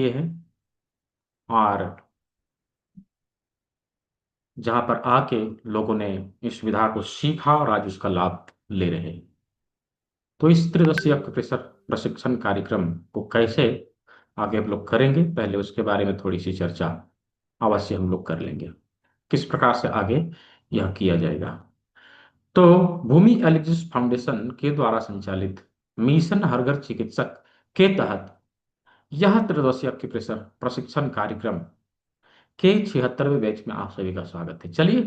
किए हैं और जहां पर आके लोगों ने इस विधा को सीखा और आज उसका लाभ ले रहे हैं। तो इस त्रिदिवसीय प्रशिक्षण कार्यक्रम को कैसे आगे हम लोग करेंगे, पहले उसके बारे में थोड़ी सी चर्चा अवश्य हम लोग कर लेंगे। किस प्रकार से आगे यह किया जाएगा। तो भूमि एलिजिस फाउंडेशन के द्वारा संचालित मिशन हर घर चिकित्सक के तहत यह त्रिदिवसीय प्रशिक्षण कार्यक्रम के 76वें बैच में आप सभी का स्वागत है। चलिए,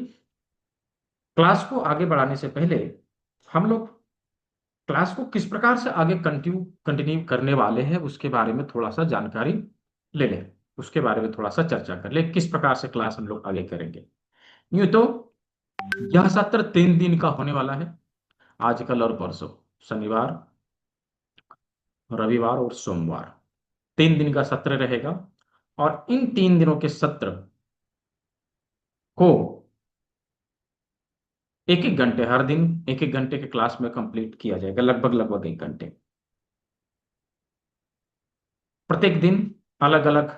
क्लास को आगे बढ़ाने से पहले हम लोग क्लास को किस प्रकार से आगे कंटिन्यू कंटिन्यू करने वाले हैं उसके बारे में थोड़ा सा जानकारी ले लें, उसके बारे में थोड़ा सा चर्चा कर ले, किस प्रकार से क्लास हम लोग आगे करेंगे। यूं तो यह सत्र 3 दिन का होने वाला है, आज कल और परसों, शनिवार, रविवार और सोमवार। 3 दिन का सत्र रहेगा और इन 3 दिनों के सत्र को 1-1 घंटे हर दिन 1-1 घंटे के क्लास में कंप्लीट किया जाएगा, लगभग लगभग 1 घंटे। प्रत्येक दिन अलग अलग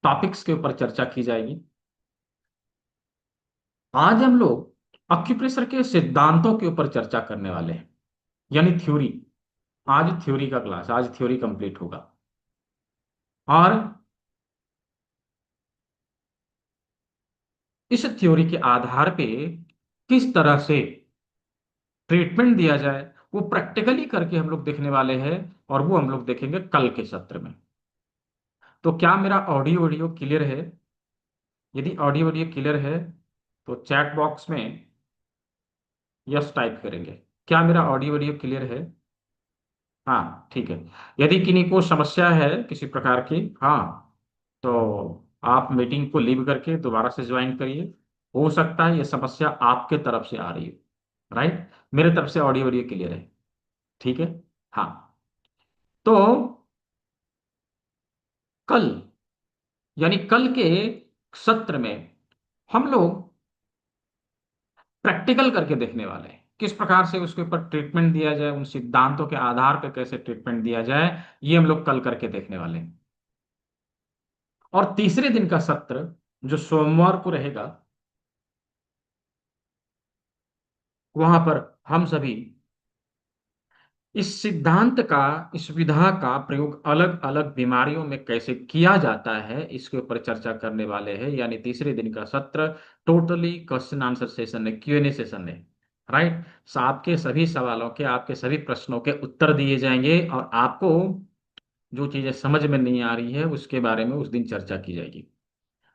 टॉपिक्स के ऊपर चर्चा की जाएगी। आज हम लोग अक्यूप्रेशर के सिद्धांतों के ऊपर चर्चा करने वाले हैं, यानी थ्योरी। आज थ्योरी का क्लास, आज थ्योरी कंप्लीट होगा और इस थ्योरी के आधार पे किस तरह से ट्रीटमेंट दिया जाए वो प्रैक्टिकली करके हम लोग देखने वाले हैं और वो हम लोग देखेंगे कल के सत्र में। तो क्या मेरा ऑडियो वीडियो क्लियर है? यदि ऑडियो वीडियो क्लियर है तो चैट बॉक्स में यस टाइप करेंगे। क्या मेरा ऑडियो वीडियो क्लियर है? हाँ, ठीक है। यदि किन्हीं को समस्या है किसी प्रकार की, हाँ, तो आप मीटिंग को लीव करके दोबारा से ज्वाइन करिए। हो सकता है ये समस्या आपके तरफ से आ रही है, राइट? मेरे तरफ से ऑडियो वीडियो क्लियर है, ठीक है। हाँ, तो कल, यानी कल के सत्र में हम लोग प्रैक्टिकल करके देखने वाले हैं किस प्रकार से उसके ऊपर ट्रीटमेंट दिया जाए, उन सिद्धांतों के आधार पर कैसे ट्रीटमेंट दिया जाए, ये हम लोग कल करके देखने वाले हैं। और तीसरे दिन का सत्र जो सोमवार को रहेगा, वहां पर हम सभी इस सिद्धांत का, इस विधा का प्रयोग अलग अलग बीमारियों में कैसे किया जाता है इसके ऊपर चर्चा करने वाले हैं। यानी तीसरे दिन का सत्र टोटली क्वेश्चन आंसर सेशन है, Q&A सेशन है, राइट? आपके सभी सवालों के, आपके सभी प्रश्नों के उत्तर दिए जाएंगे और आपको जो चीजें समझ में नहीं आ रही है उसके बारे में उस दिन चर्चा की जाएगी।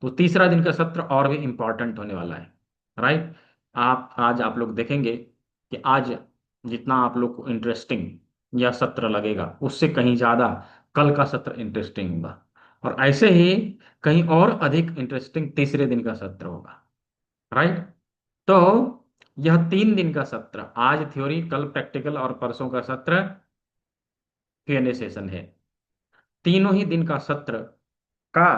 तो तीसरा दिन का सत्र और भी इंपॉर्टेंट होने वाला है, राइट? आज आप लोग देखेंगे कि आज जितना आप लोग को इंटरेस्टिंग यह सत्र लगेगा उससे कहीं ज्यादा कल का सत्र इंटरेस्टिंग होगा और ऐसे ही कहीं और अधिक इंटरेस्टिंग तीसरे दिन का सत्र होगा, राइट? तो यह 3 दिन का सत्र, आज थ्योरी, कल प्रैक्टिकल और परसों का सत्र Q&A सेशन है। तीनों ही दिन का सत्र का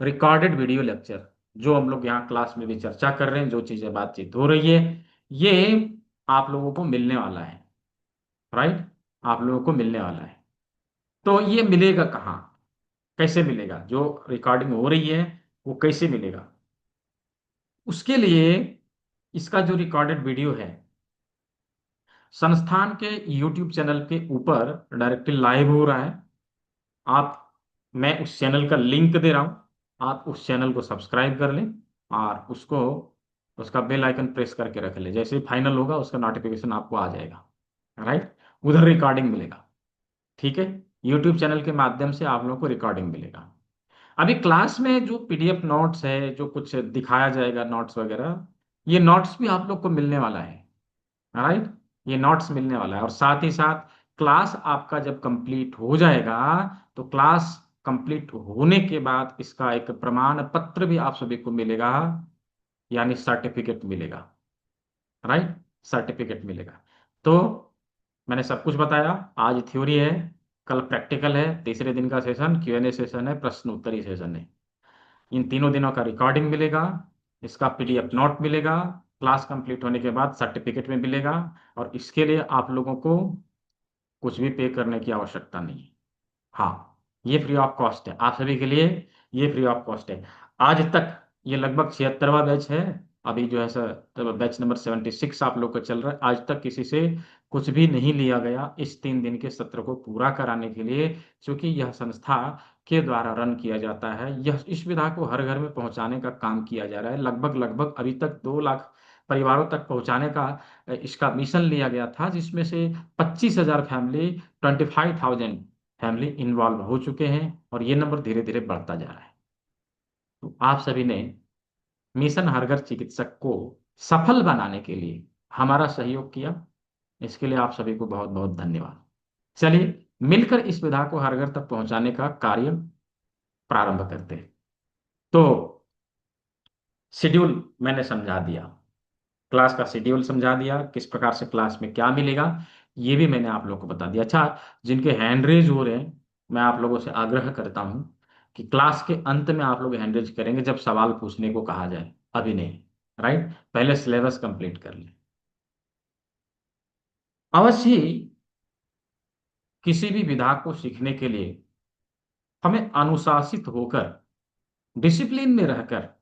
रिकॉर्डेड वीडियो लेक्चर, जो हम लोग यहाँ क्लास में भी चर्चा कर रहे हैं, जो चीजें बातचीत हो रही है, ये आप लोगों को मिलने वाला है, राइट? आप लोगों को मिलने वाला है। तो ये मिलेगा कहाँ, कैसे मिलेगा? जो रिकॉर्डिंग हो रही है वो कैसे मिलेगा? उसके लिए इसका जो रिकॉर्डेड वीडियो है संस्थान के यूट्यूब चैनल के ऊपर डायरेक्टली लाइव हो रहा है। आप, मैं उस चैनल का लिंक दे रहा हूं, आप उस चैनल को सब्सक्राइब कर लें और उसको, उसका बेल आइकन प्रेस करके रख लें। जैसे ही फाइनल होगा उसका नोटिफिकेशन आपको आ जाएगा, राइट? उधर रिकॉर्डिंग मिलेगा, ठीक है। यूट्यूब चैनल के माध्यम से आप लोगों को रिकॉर्डिंग मिलेगा। अभी क्लास में जो PDF नोट्स है, जो कुछ दिखाया जाएगा नोट्स वगैरह, ये नोट्स भी आप लोग को मिलने वाला है, राइट? ये नोट्स मिलने वाला है और साथ ही साथ क्लास आपका जब कंप्लीट हो जाएगा तो क्लास कंप्लीट होने के बाद इसका एक प्रमाण पत्र भी आप सभी को मिलेगा, यानी सर्टिफिकेट मिलेगा, राइट? सर्टिफिकेट मिलेगा। तो मैंने सब कुछ बताया। आज थ्योरी है, कल प्रैक्टिकल है, तीसरे दिन का सेशन Q&A सेशन है, प्रश्न उत्तरी सेशन है। इन तीनों दिनों का रिकॉर्डिंग मिलेगा, इसका PDF नोट मिलेगा, क्लास कंप्लीट होने के बाद सर्टिफिकेट में मिलेगा और इसके लिए आप लोगों को कुछ भी पे करने की आवश्यकता नहीं है। हाँ, ये फ्री ऑफ कॉस्ट है आप सभी के लिए, ये फ्री ऑफ कॉस्ट है। आज तक ये लगभग 76वां बैच है, अभी जो है सर बैच नंबर 76 आप लोग का चल रहा है। आज तक किसी से कुछ भी नहीं लिया गया इस 3 दिन के सत्र को पूरा कराने के लिए, क्योंकि यह संस्था के द्वारा रन किया जाता है। यह इस विधा को हर घर में पहुंचाने का काम किया जा रहा है। लगभग लगभग अभी तक 2 लाख परिवारों तक पहुंचाने का इसका मिशन लिया गया था, जिसमें से 25,000 फैमिली, 25,000 फैमिली इन्वॉल्व हो चुके हैं, और ये नंबर धीरे धीरे बढ़ता जा रहा है। तो आप सभी ने मिशन हर घर चिकित्सक को सफल बनाने के लिए हमारा सहयोग किया, इसके लिए आप सभी को बहुत बहुत धन्यवाद। चलिए मिलकर इस विधा को हर घर तक पहुंचाने का कार्य प्रारंभ करते हैं। तो शेड्यूल मैंने समझा दिया, क्लास का शेड्यूल समझा दिया, किस प्रकार से क्लास में क्या मिलेगा ये भी मैंने आप लोगों को बता दिया। अच्छा, जिनके हैंड रेज हो रहे हैं, मैं आप लोगों से आग्रह करता हूं कि क्लास के अंत में आप लोग हैंड रेज करेंगे जब सवाल पूछने को कहा जाए, अभी नहीं। राइट, पहले सिलेबस कंप्लीट कर लें। अवश्य ही किसी भी विधा को सीखने के लिए हमें अनुशासित होकर, डिसिप्लिन में रहकर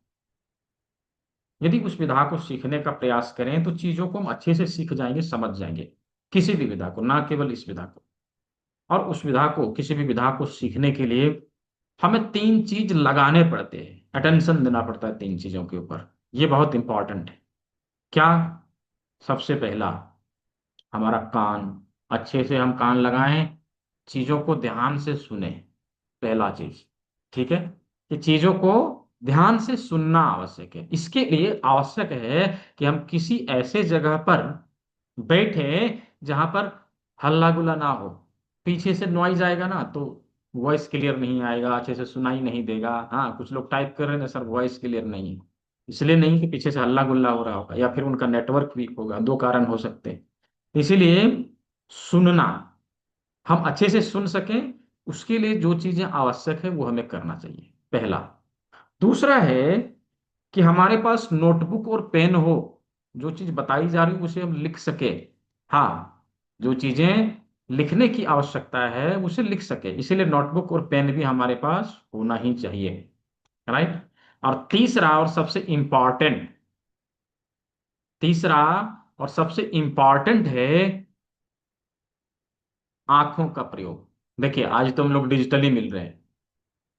यदि उस विधा को सीखने का प्रयास करें तो चीजों को हम अच्छे से सीख जाएंगे, समझ जाएंगे। किसी भी विधा को, ना केवल इस विधा को। और उस विधा को, किसी भी विधा को सीखने के लिए हमें 3 चीज लगाने पड़ते हैं, अटेंशन देना पड़ता है 3 चीजों के ऊपर। ये बहुत इंपॉर्टेंट है। क्या? सबसे पहला, हमारा कान। अच्छे से हम कान लगाएं, चीजों को ध्यान से सुने, पहला चीज। ठीक है, कि चीजों को ध्यान से सुनना आवश्यक है। इसके लिए आवश्यक है कि हम किसी ऐसे जगह पर बैठे जहां पर हल्ला गुल्ला ना हो। पीछे से नॉइज आएगा ना तो वॉइस क्लियर नहीं आएगा, अच्छे से सुनाई नहीं देगा। हाँ, कुछ लोग टाइप कर रहे हैं ना, सर वॉइस क्लियर नहीं है। इसलिए नहीं कि पीछे से हल्ला गुल्ला हो रहा होगा, या फिर उनका नेटवर्क वीक होगा, 2 कारण हो सकते हैं। इसीलिए सुनना, हम अच्छे से सुन सकें, उसके लिए जो चीजें आवश्यक है वो हमें करना चाहिए, पहला। दूसरा है कि हमारे पास नोटबुक और पेन हो, जो चीज बताई जा रही है उसे हम लिख सके। हाँ, जो चीजें लिखने की आवश्यकता है उसे लिख सके, इसीलिए नोटबुक और पेन भी हमारे पास होना ही चाहिए। राइट। और तीसरा और सबसे इंपॉर्टेंट, तीसरा और सबसे इंपॉर्टेंट है आंखों का प्रयोग। देखिए, आज तो हम लोग डिजिटली मिल रहे हैं।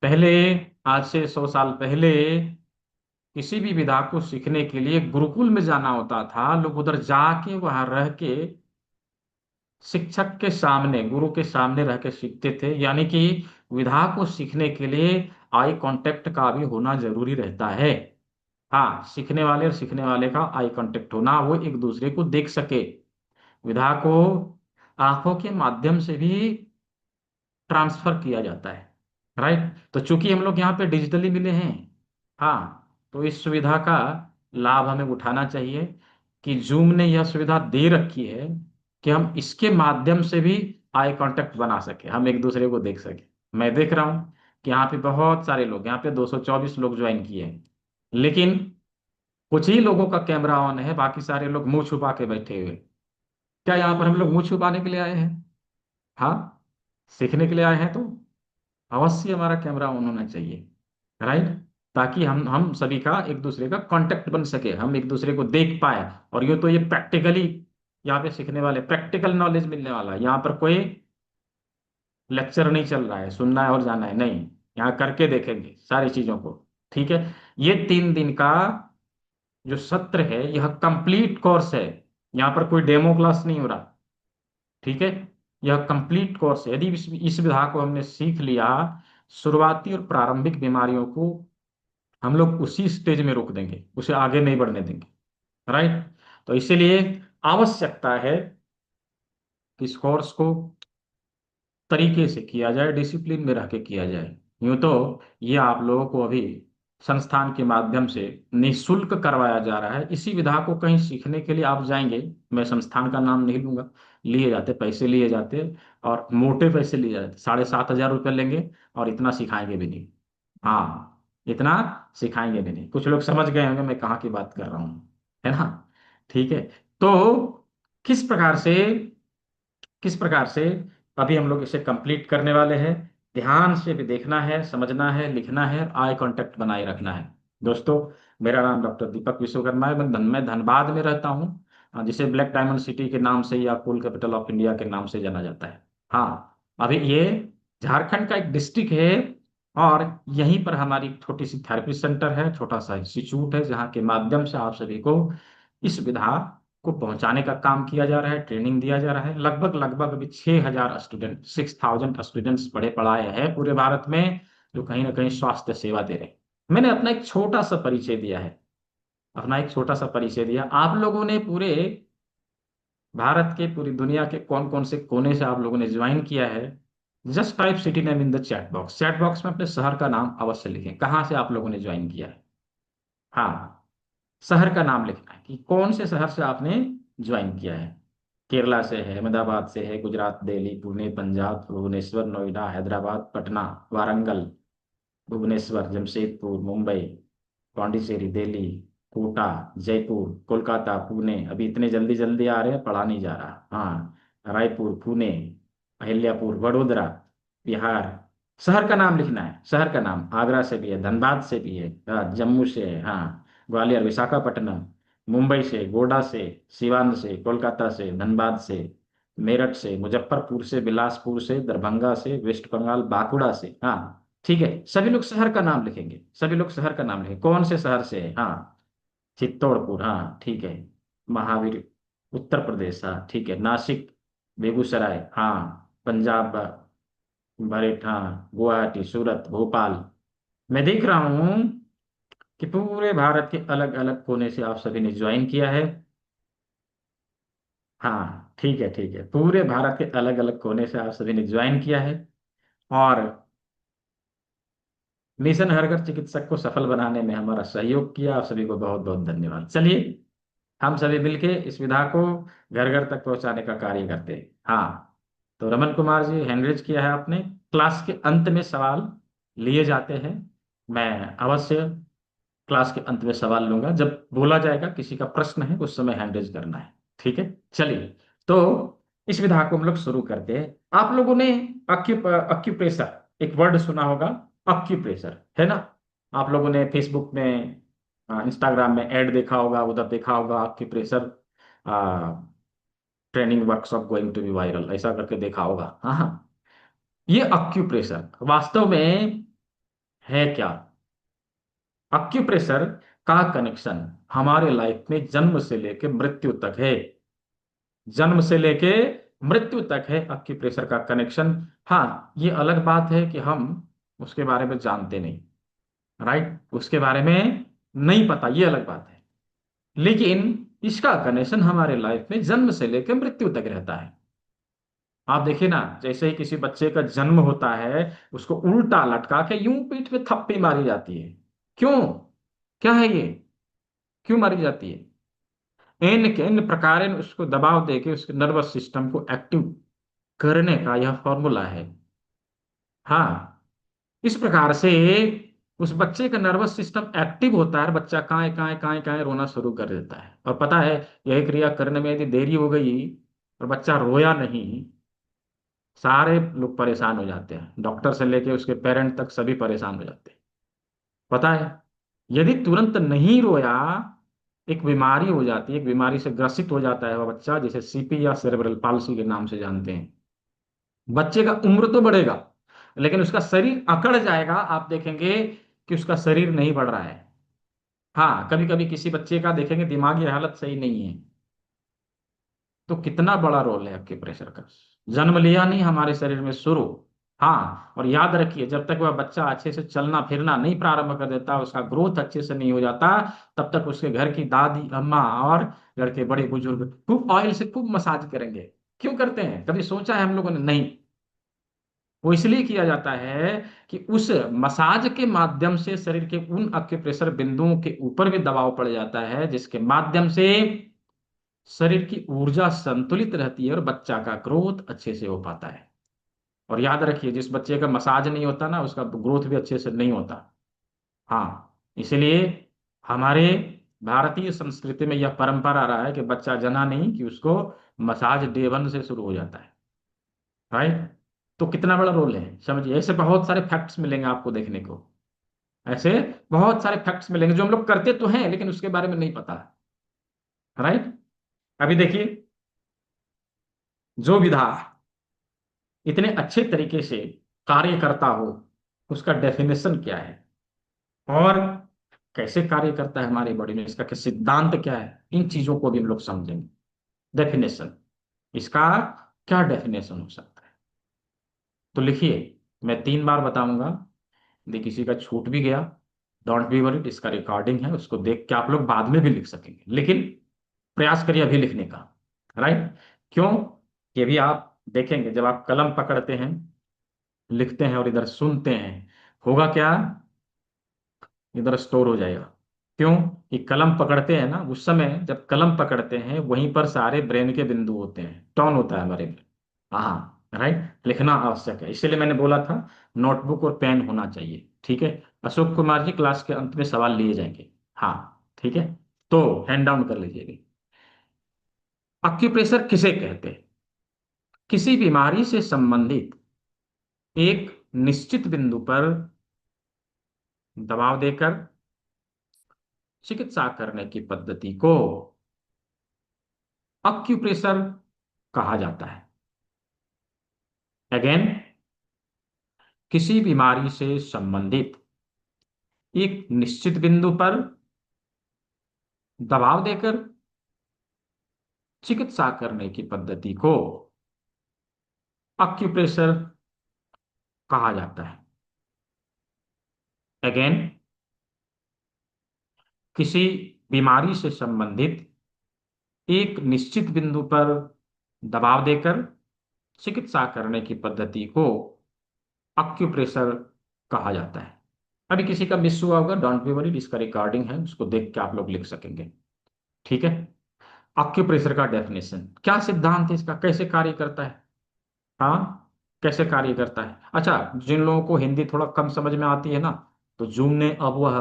पहले, आज से 100 साल पहले, किसी भी विधा को सीखने के लिए गुरुकुल में जाना होता था। लोग उधर जाके वहां रह के शिक्षक के सामने, गुरु के सामने रह के सीखते थे। यानी कि विधा को सीखने के लिए आई कांटेक्ट का भी होना जरूरी रहता है। हाँ, सीखने वाले और सीखने वाले का आई कांटेक्ट होना, वो एक दूसरे को देख सके। विधा को आंखों के माध्यम से भी ट्रांसफर किया जाता है। राइट। तो चूंकि हम लोग यहाँ पे डिजिटली मिले हैं, हाँ, तो इस सुविधा का लाभ हमें उठाना चाहिए कि जूम ने यह सुविधा दे रखी है कि हम इसके माध्यम से भी आई कांटेक्ट बना सके, हम एक दूसरे को देख सके। मैं देख रहा हूँ कि यहाँ पे बहुत सारे लोग, यहाँ पे 224 लोग ज्वाइन किए हैं, लेकिन कुछ ही लोगों का कैमरा ऑन है, बाकी सारे लोग मुंह छुपा के बैठे हुए। क्या यहाँ पर हम लोग मुंह छुपाने के लिए आए हैं? हाँ, सीखने के लिए आए हैं तो अवश्य हमारा कैमरा ऑन होना चाहिए। राइट। ताकि हम सभी का एक दूसरे का कांटेक्ट बन सके, हम एक दूसरे को देख पाए। और ये प्रैक्टिकली यहाँ पे सीखने वाले, प्रैक्टिकल नॉलेज मिलने वाला है। यहाँ पर कोई लेक्चर नहीं चल रहा है, सुनना है और जाना है नहीं, यहाँ करके देखेंगे सारी चीजों को। ठीक है। ये 3 दिन का जो सत्र है यह कंप्लीट कोर्स है, यहाँ पर कोई डेमो क्लास नहीं हो रहा। ठीक है, यह कंप्लीट कोर्स है। यदि इस विधा को हमने सीख लिया, शुरुआती और प्रारंभिक बीमारियों को हम लोग उसी स्टेज में रोक देंगे, उसे आगे नहीं बढ़ने देंगे। राइट। तो इसीलिए आवश्यकता है कि इस कोर्स को तरीके से किया जाए, डिसिप्लिन में रह के किया जाए। यूं तो ये आप लोगों को अभी संस्थान के माध्यम से निःशुल्क करवाया जा रहा है। इसी विधा को कहीं सीखने के लिए आप जाएंगे, मैं संस्थान का नाम नहीं लूंगा, लिए जाते पैसे लिए जाते, और मोटे पैसे लिए जाते, 7,500 रुपये लेंगे और इतना सिखाएंगे भी नहीं। हाँ, इतना सिखाएंगे भी नहीं। कुछ लोग समझ गए होंगे मैं कहाँ की बात कर रहा हूँ, है ना? ठीक है। तो किस प्रकार से, किस प्रकार से अभी हम लोग इसे कंप्लीट करने वाले हैं, ध्यान से भी देखना है, समझना है, लिखना है, आई कांटेक्ट बनाए रखना है। दोस्तों, मेरा नाम डॉक्टर दीपक विश्वकर्मा है। मैं धनबाद में रहता हूँ, जिसे ब्लैक डायमंड सिटी के नाम से या कोल कैपिटल ऑफ इंडिया के नाम से जाना जाता है। हाँ, अभी ये झारखंड का एक डिस्ट्रिक्ट है, और यहीं पर हमारी एक छोटी सी थेरेपी सेंटर है, छोटा सा इंस्टीट्यूट है, जहाँ के माध्यम से आप सभी को इस विधा को पहुंचाने का काम किया जा रहा है, ट्रेनिंग दिया जा रहा है। लगभग लगभग अभी 6,000 स्टूडेंट, 6,000 स्टूडेंट्स पढ़े पढ़ाए हैं पूरे भारत में, जो कहीं ना कहीं स्वास्थ्य सेवा दे रहे हैं। मैंने अपना एक छोटा सा परिचय दिया है, अपना एक छोटा सा परिचय दिया। आप लोगों ने पूरे भारत के, पूरी दुनिया के कौन कौन से कोने से आप लोगों ने ज्वाइन किया है, just type city name in the chat box. Chat box में अपने शहर का नाम अवश्य लिखें, कहाँ से आप लोगों ने ज्वाइन किया है। हाँ, शहर का नाम लिखना है कि कौन से शहर से आपने ज्वाइन किया है। केरला से है, अहमदाबाद से है, गुजरात, दिल्ली, पुणे, पंजाब, भुवनेश्वर, नोएडा, हैदराबाद, पटना, वारंगल, भुवनेश्वर, जमशेदपुर, मुंबई, पौंडीचेरी, दिल्ली, कोटा, जयपुर, कोलकाता, पुणे। अभी इतने जल्दी जल्दी आ रहे हैं, पढ़ा नहीं जा रहा। हाँ, रायपुर, पुणे, अहिल्यापुर, वडोदरा, बिहार। शहर का नाम लिखना है, शहर का नाम। आगरा से भी है, धनबाद से भी है, जम्मू से है, हाँ, ग्वालियर, विशाखापट्टनम, मुंबई से, गोडा से, सिवान से, कोलकाता से, धनबाद से, मेरठ से, मुजफ्फरपुर से, बिलासपुर से, दरभंगा से, वेस्ट बंगाल, बांकुड़ा से। हाँ, ठीक है, सभी लोग शहर का नाम लिखेंगे, सभी लोग शहर का नाम लिखेंगे, कौन से शहर से है। हाँ, चित्तौड़पुर, हाँ ठीक है। महावीर, उत्तर प्रदेश, हाँ ठीक है। नासिक, बेगूसराय, हाँ पंजाब, बरेट, हाँ गुवाहाटी, सूरत, भोपाल। मैं देख रहा हूँ कि पूरे भारत के अलग अलग कोने से आप सभी ने ज्वाइन किया है। हाँ ठीक है, ठीक है, पूरे भारत के अलग अलग कोने से आप सभी ने ज्वाइन किया है, और मिशन हर घर चिकित्सक को सफल बनाने में हमारा सहयोग किया। आप सभी को बहुत बहुत धन्यवाद। चलिए, हम सभी मिलके इस विधा को घर घर तक पहुंचाने का कार्य करते हैं। हाँ, तो रमन कुमार जी, हैंड रेज किया है आपने। क्लास के अंत में सवाल लिए जाते हैं। मैं अवश्य क्लास के अंत में सवाल लूंगा, जब बोला जाएगा किसी का प्रश्न है उस समय हैंड रेज करना है। ठीक है, चलिए। तो इस विधा को हम लोग शुरू करते हैं। आप लोगों ने अक्यूप्रेशर एक वर्ड सुना होगा, अक्यूप्रेशर, है ना। आप लोगों ने फेसबुक में, इंस्टाग्राम में ऐड देखा होगा, उधर देखा होगा, acupressure training workshop going to be viral, ऐसा करके देखा होगा। हाँ हाँ, ये अक्यूप्रेशर वास्तव में है क्या। अक्यूप्रेशर का कनेक्शन हमारे लाइफ में जन्म से लेके मृत्यु तक है। जन्म से लेके मृत्यु तक है अक्यूप्रेशर का कनेक्शन। हाँ, ये अलग बात है कि हम उसके बारे में जानते नहीं, राइट, उसके बारे में नहीं पता, ये अलग बात है। लेकिन इसका कनेक्शन हमारे लाइफ में जन्म से लेकर मृत्यु तक रहता है। आप देखिए ना, जैसे ही किसी बच्चे का जन्म होता है, उसको उल्टा लटका के यूं पीठ पे थप्पी मारी जाती है। क्यों, क्या है ये, क्यों मारी जाती है। इन के इन प्रकार उसको दबाव देके उसके नर्वस सिस्टम को एक्टिव करने का यह फॉर्मूला है। हाँ, इस प्रकार से उस बच्चे का नर्वस सिस्टम एक्टिव होता है, बच्चा काए काए काए काए रोना शुरू कर देता है। और पता है, यह क्रिया करने में यदि देरी हो गई और बच्चा रोया नहीं, सारे लोग परेशान हो जाते हैं, डॉक्टर से लेके उसके पेरेंट तक सभी परेशान हो जाते हैं। पता है, यदि तुरंत नहीं रोया, एक बीमारी हो जाती है, एक बीमारी से ग्रसित हो जाता है वह बच्चा, जिसे सीपी या सेरेब्रल पाल्सी के नाम से जानते हैं। बच्चे का उम्र तो बढ़ेगा, लेकिन उसका शरीर अकड़ जाएगा। आप देखेंगे कि उसका शरीर नहीं बढ़ रहा है। हाँ, कभी कभी किसी बच्चे का देखेंगे दिमागी हालत सही नहीं है। तो कितना बड़ा रोल है आपके प्रेशर का। जन्म लिया नहीं हमारे शरीर में शुरू। हाँ, और याद रखिए, जब तक वह बच्चा अच्छे से चलना फिरना नहीं प्रारंभ कर देता, उसका ग्रोथ अच्छे से नहीं हो जाता, तब तक उसके घर की दादी अम्मा और घर के बड़े बुजुर्ग खूब ऑयल से खूब मसाज करेंगे। क्यों करते हैं, कभी सोचा है हम लोगों ने? नहीं। वो इसलिए किया जाता है कि उस मसाज के माध्यम से शरीर के उन अक्यूप्रेशर बिंदुओं के ऊपर भी दबाव पड़ जाता है, जिसके माध्यम से शरीर की ऊर्जा संतुलित रहती है और बच्चा का ग्रोथ अच्छे से हो पाता है। और याद रखिए, जिस बच्चे का मसाज नहीं होता ना, उसका ग्रोथ भी अच्छे से नहीं होता। हाँ, इसलिए हमारे भारतीय संस्कृति में यह परंपरा रहा है कि बच्चा जना नहीं कि उसको मसाज डे 1 से शुरू हो जाता है, राइट। तो कितना बड़ा रोल है, समझिए। ऐसे बहुत सारे फैक्ट्स मिलेंगे आपको देखने को, ऐसे बहुत सारे फैक्ट्स मिलेंगे जो हम लोग करते तो हैं लेकिन उसके बारे में नहीं पता। राइट। अभी देखिए, जो विधा इतने अच्छे तरीके से कार्य करता हो उसका डेफिनेशन क्या है, और कैसे कार्य करता है हमारी बॉडी में, इसका क्या सिद्धांत क्या है, इन चीजों को भी हम लोग समझेंगे। डेफिनेशन, इसका क्या डेफिनेशन हो सकता है। तो लिखिए, मैं 3 बार बताऊंगा, यदि किसी का छूट भी गया, डोंट बी वरीड, इसका रिकॉर्डिंग है, उसको देख के आप लोग बाद में भी लिख सकेंगे, लेकिन प्रयास करिए अभी लिखने का। राइट। क्यों? ये भी आप देखेंगे जब आप कलम पकड़ते हैं, लिखते हैं और इधर सुनते हैं, होगा क्या, इधर स्टोर हो जाएगा। क्यों? कि कलम पकड़ते हैं ना, उस समय जब कलम पकड़ते हैं वहीं पर सारे ब्रेन के बिंदु होते हैं, टॉन होता है हमारे में। हाँ, राइट, लिखना आवश्यक है, इसीलिए मैंने बोला था नोटबुक और पेन होना चाहिए। ठीक है। अशोक कुमार जी, क्लास के अंत में सवाल लिए जाएंगे। हाँ, ठीक है। तो हैंड डाउन कर लीजिएगा। अक्यूप्रेशर किसे कहते हैं? किसी बीमारी से संबंधित एक निश्चित बिंदु पर दबाव देकर चिकित्सा करने की पद्धति को अक्यूप्रेशर कहा जाता है। अगेन, किसी बीमारी से संबंधित एक निश्चित बिंदु पर दबाव देकर चिकित्सा करने की पद्धति को अक्यूप्रेशर कहा जाता है। अगेन, किसी बीमारी से संबंधित एक निश्चित बिंदु पर दबाव देकर चिकित्सा करने की पद्धति को अक्यूप्रेशर कहा जाता है। अभी किसी का मिस हुआ होगा, डोंट बी वरीड, इसका रिकॉर्डिंग है, उसको देख के आप लोग लिख सकेंगे। ठीक है। अक्यूप्रेशर का डेफिनेशन क्या, सिद्धांत है इसका, कैसे कार्य करता है। हाँ, कैसे कार्य करता है। अच्छा, जिन लोगों को हिंदी थोड़ा कम समझ में आती है ना, तो जूम ने अब वह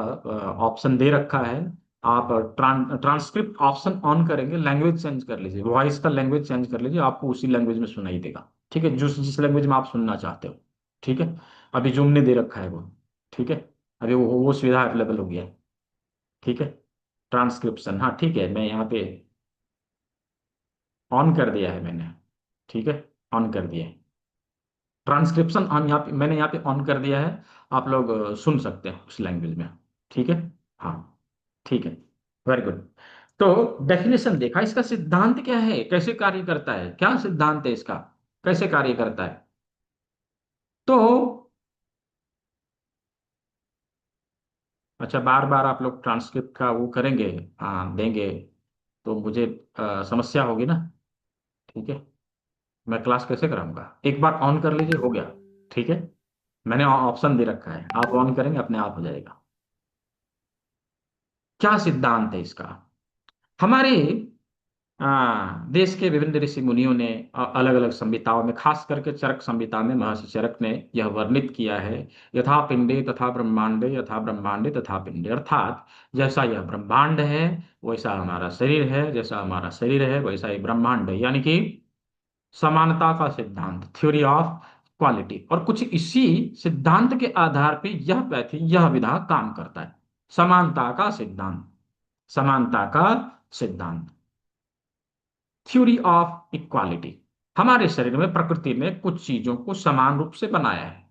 ऑप्शन दे रखा है, आप ट्रांसक्रिप्ट ऑप्शन ऑन करेंगे, लैंग्वेज चेंज कर लीजिए, वॉइस का लैंग्वेज चेंज कर लीजिए, आपको उसी लैंग्वेज में सुनाई देगा। ठीक है, जिस लैंग्वेज में आप सुनना चाहते हो। ठीक है। अभी जूम ने दे रखा है वो। ठीक है। अभी वो सुविधा अवेलेबल हो गया है। ठीक है। ट्रांसक्रिप्शन, हाँ ठीक है, मैं यहाँ पे ऑन कर दिया है मैंने। ठीक है, ऑन कर दिया है। ट्रांसक्रिप्शन ऑन, यहाँ पे मैंने यहाँ पे ऑन कर दिया है। आप लोग सुन सकते हैं उस लैंग्वेज में। ठीक है। हाँ, ठीक है। Very good. तो डेफिनेशन देखा, इसका सिद्धांत क्या है, कैसे कार्य करता है, क्या सिद्धांत है इसका, कैसे कार्य करता है। तो अच्छा, बार बार आप लोग ट्रांसक्रिप्ट का वो करेंगे, हाँ देंगे, तो मुझे समस्या होगी ना। ठीक है। मैं क्लास कैसे कराऊंगा, एक बार ऑन कर लीजिए, हो गया। ठीक है। मैंने ऑप्शन दे रखा है, आप ऑन करेंगे अपने आप हो जाएगा। क्या सिद्धांत है इसका। हमारे देश के विभिन्न ऋषि मुनियों ने अलग अलग संहिताओं में, खास करके चरक संहिता में महर्षि चरक ने यह वर्णित किया है, यथा पिंडे तथा ब्रह्मांडे, यथा ब्रह्मांडे तथा पिंडे, अर्थात जैसा यह ब्रह्मांड है वैसा हमारा शरीर है, जैसा हमारा शरीर है वैसा ही ब्रह्मांड है, यानी कि समानता का सिद्धांत, थ्योरी ऑफ क्वालिटी। और कुछ इसी सिद्धांत के आधार पर यह पैथी, यह विधा काम करता है। समानता का सिद्धांत, समानता का सिद्धांत, थ्योरी ऑफ इक्वालिटी। हमारे शरीर में प्रकृति ने कुछ चीजों को समान रूप से बनाया है,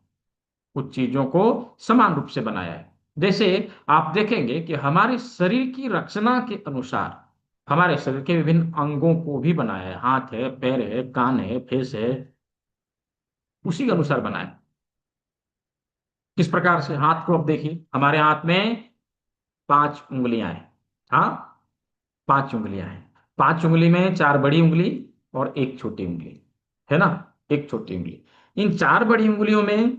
कुछ चीजों को समान रूप से बनाया है। जैसे आप देखेंगे कि हमारे शरीर की रचना के अनुसार हमारे शरीर के विभिन्न अंगों को भी बनाया है, हाथ है, पैर है, कान है, फेस है, उसी के अनुसार बनाया है। किस प्रकार से, हाथ को अब देखिए, हमारे हाथ में 5 उंगलियां हैं। हाँ, 5 उंगलियां हैं। 5 उंगली में 4 बड़ी उंगली और एक छोटी उंगली, है ना, एक छोटी उंगली। इन 4 बड़ी उंगलियों में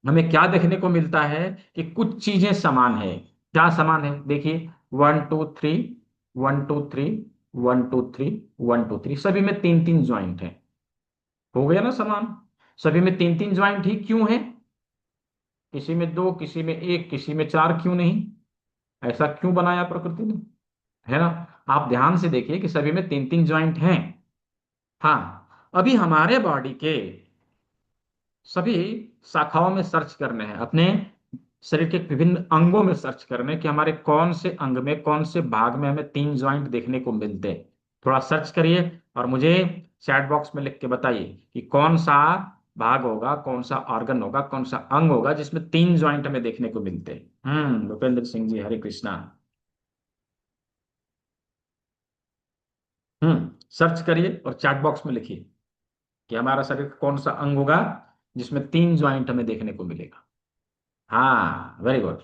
हमें क्या देखने को मिलता है कि कुछ चीजें समान है। क्या समान है, देखिए, 1 2 3, 1 2 3, 1 2 3, 1 2 3, सभी में 3 3 ज्वाइंट है। हो गया ना समान। सभी में 3 3 ज्वाइंट ही क्यों है, किसी में 2, किसी में 1, किसी में 4 क्यों नहीं, ऐसा क्यों बनाया प्रकृति ने, है ना। आप ध्यान से देखिए कि सभी में 3 3 ज्वाइंट हैं। हाँ, अभी हमारे बॉडी के सभी शाखाओं में सर्च करने हैं, अपने शरीर के विभिन्न अंगों में सर्च करने हैं कि हमारे कौन से अंग में, कौन से भाग में हमें तीन ज्वाइंट देखने को मिलते हैं। थोड़ा सर्च करिए और मुझे चैट बॉक्स में लिख के बताइए कि कौन सा भाग होगा, कौन सा ऑर्गन होगा, कौन सा अंग होगा जिसमें तीन ज्वाइंट हमें देखने को मिलते हैं। भूपेंद्र सिंह जी, हरे कृष्णा। सर्च करिए और चैट बॉक्स में लिखिए कि हमारा शरीर का कौन सा अंग होगा जिसमें तीन ज्वाइंट हमें देखने को मिलेगा। हाँ, वेरी गुड।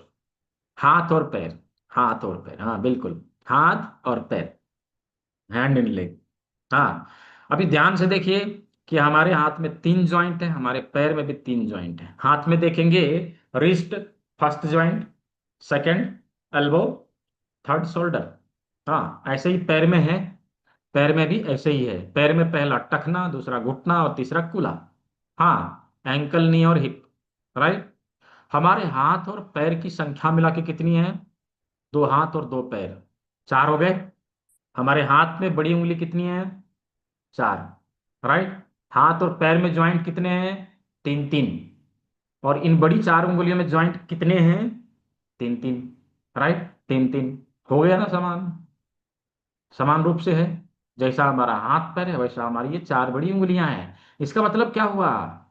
हाथ और पैर। हाथ और पैर, हाँ बिल्कुल। हाथ और पैर, हैंड इन लेग। हाँ, अभी ध्यान से देखिए कि हमारे हाथ में तीन ज्वाइंट है, हमारे पैर में भी तीन ज्वाइंट है। हाथ में देखेंगे wrist, first joint, second elbow, third shoulder. हाँ, ऐसे ही पैर में है। पैर में भी ऐसे ही है। पैर में पहला टखना, दूसरा घुटना और तीसरा कूल्हा। हाँ, एंकल, नी और हिप। राइट। हमारे हाथ और पैर की संख्या मिला के कितनी है? दो हाथ और दो पैर, चार हो गए। हमारे हाथ में बड़ी उंगली कितनी है? चार। राइट। हाथ और पैर में ज्वाइंट कितने हैं? तीन तीन। और इन बड़ी चार उंगलियों में ज्वाइंट कितने हैं? तीन तीन। राइट, तीन तीन। हो गया ना समान? समान रूप से है। जैसा हमारा हाथ पैर है वैसा हमारी ये चार बड़ी उंगलियां हैं। इसका मतलब क्या हुआ?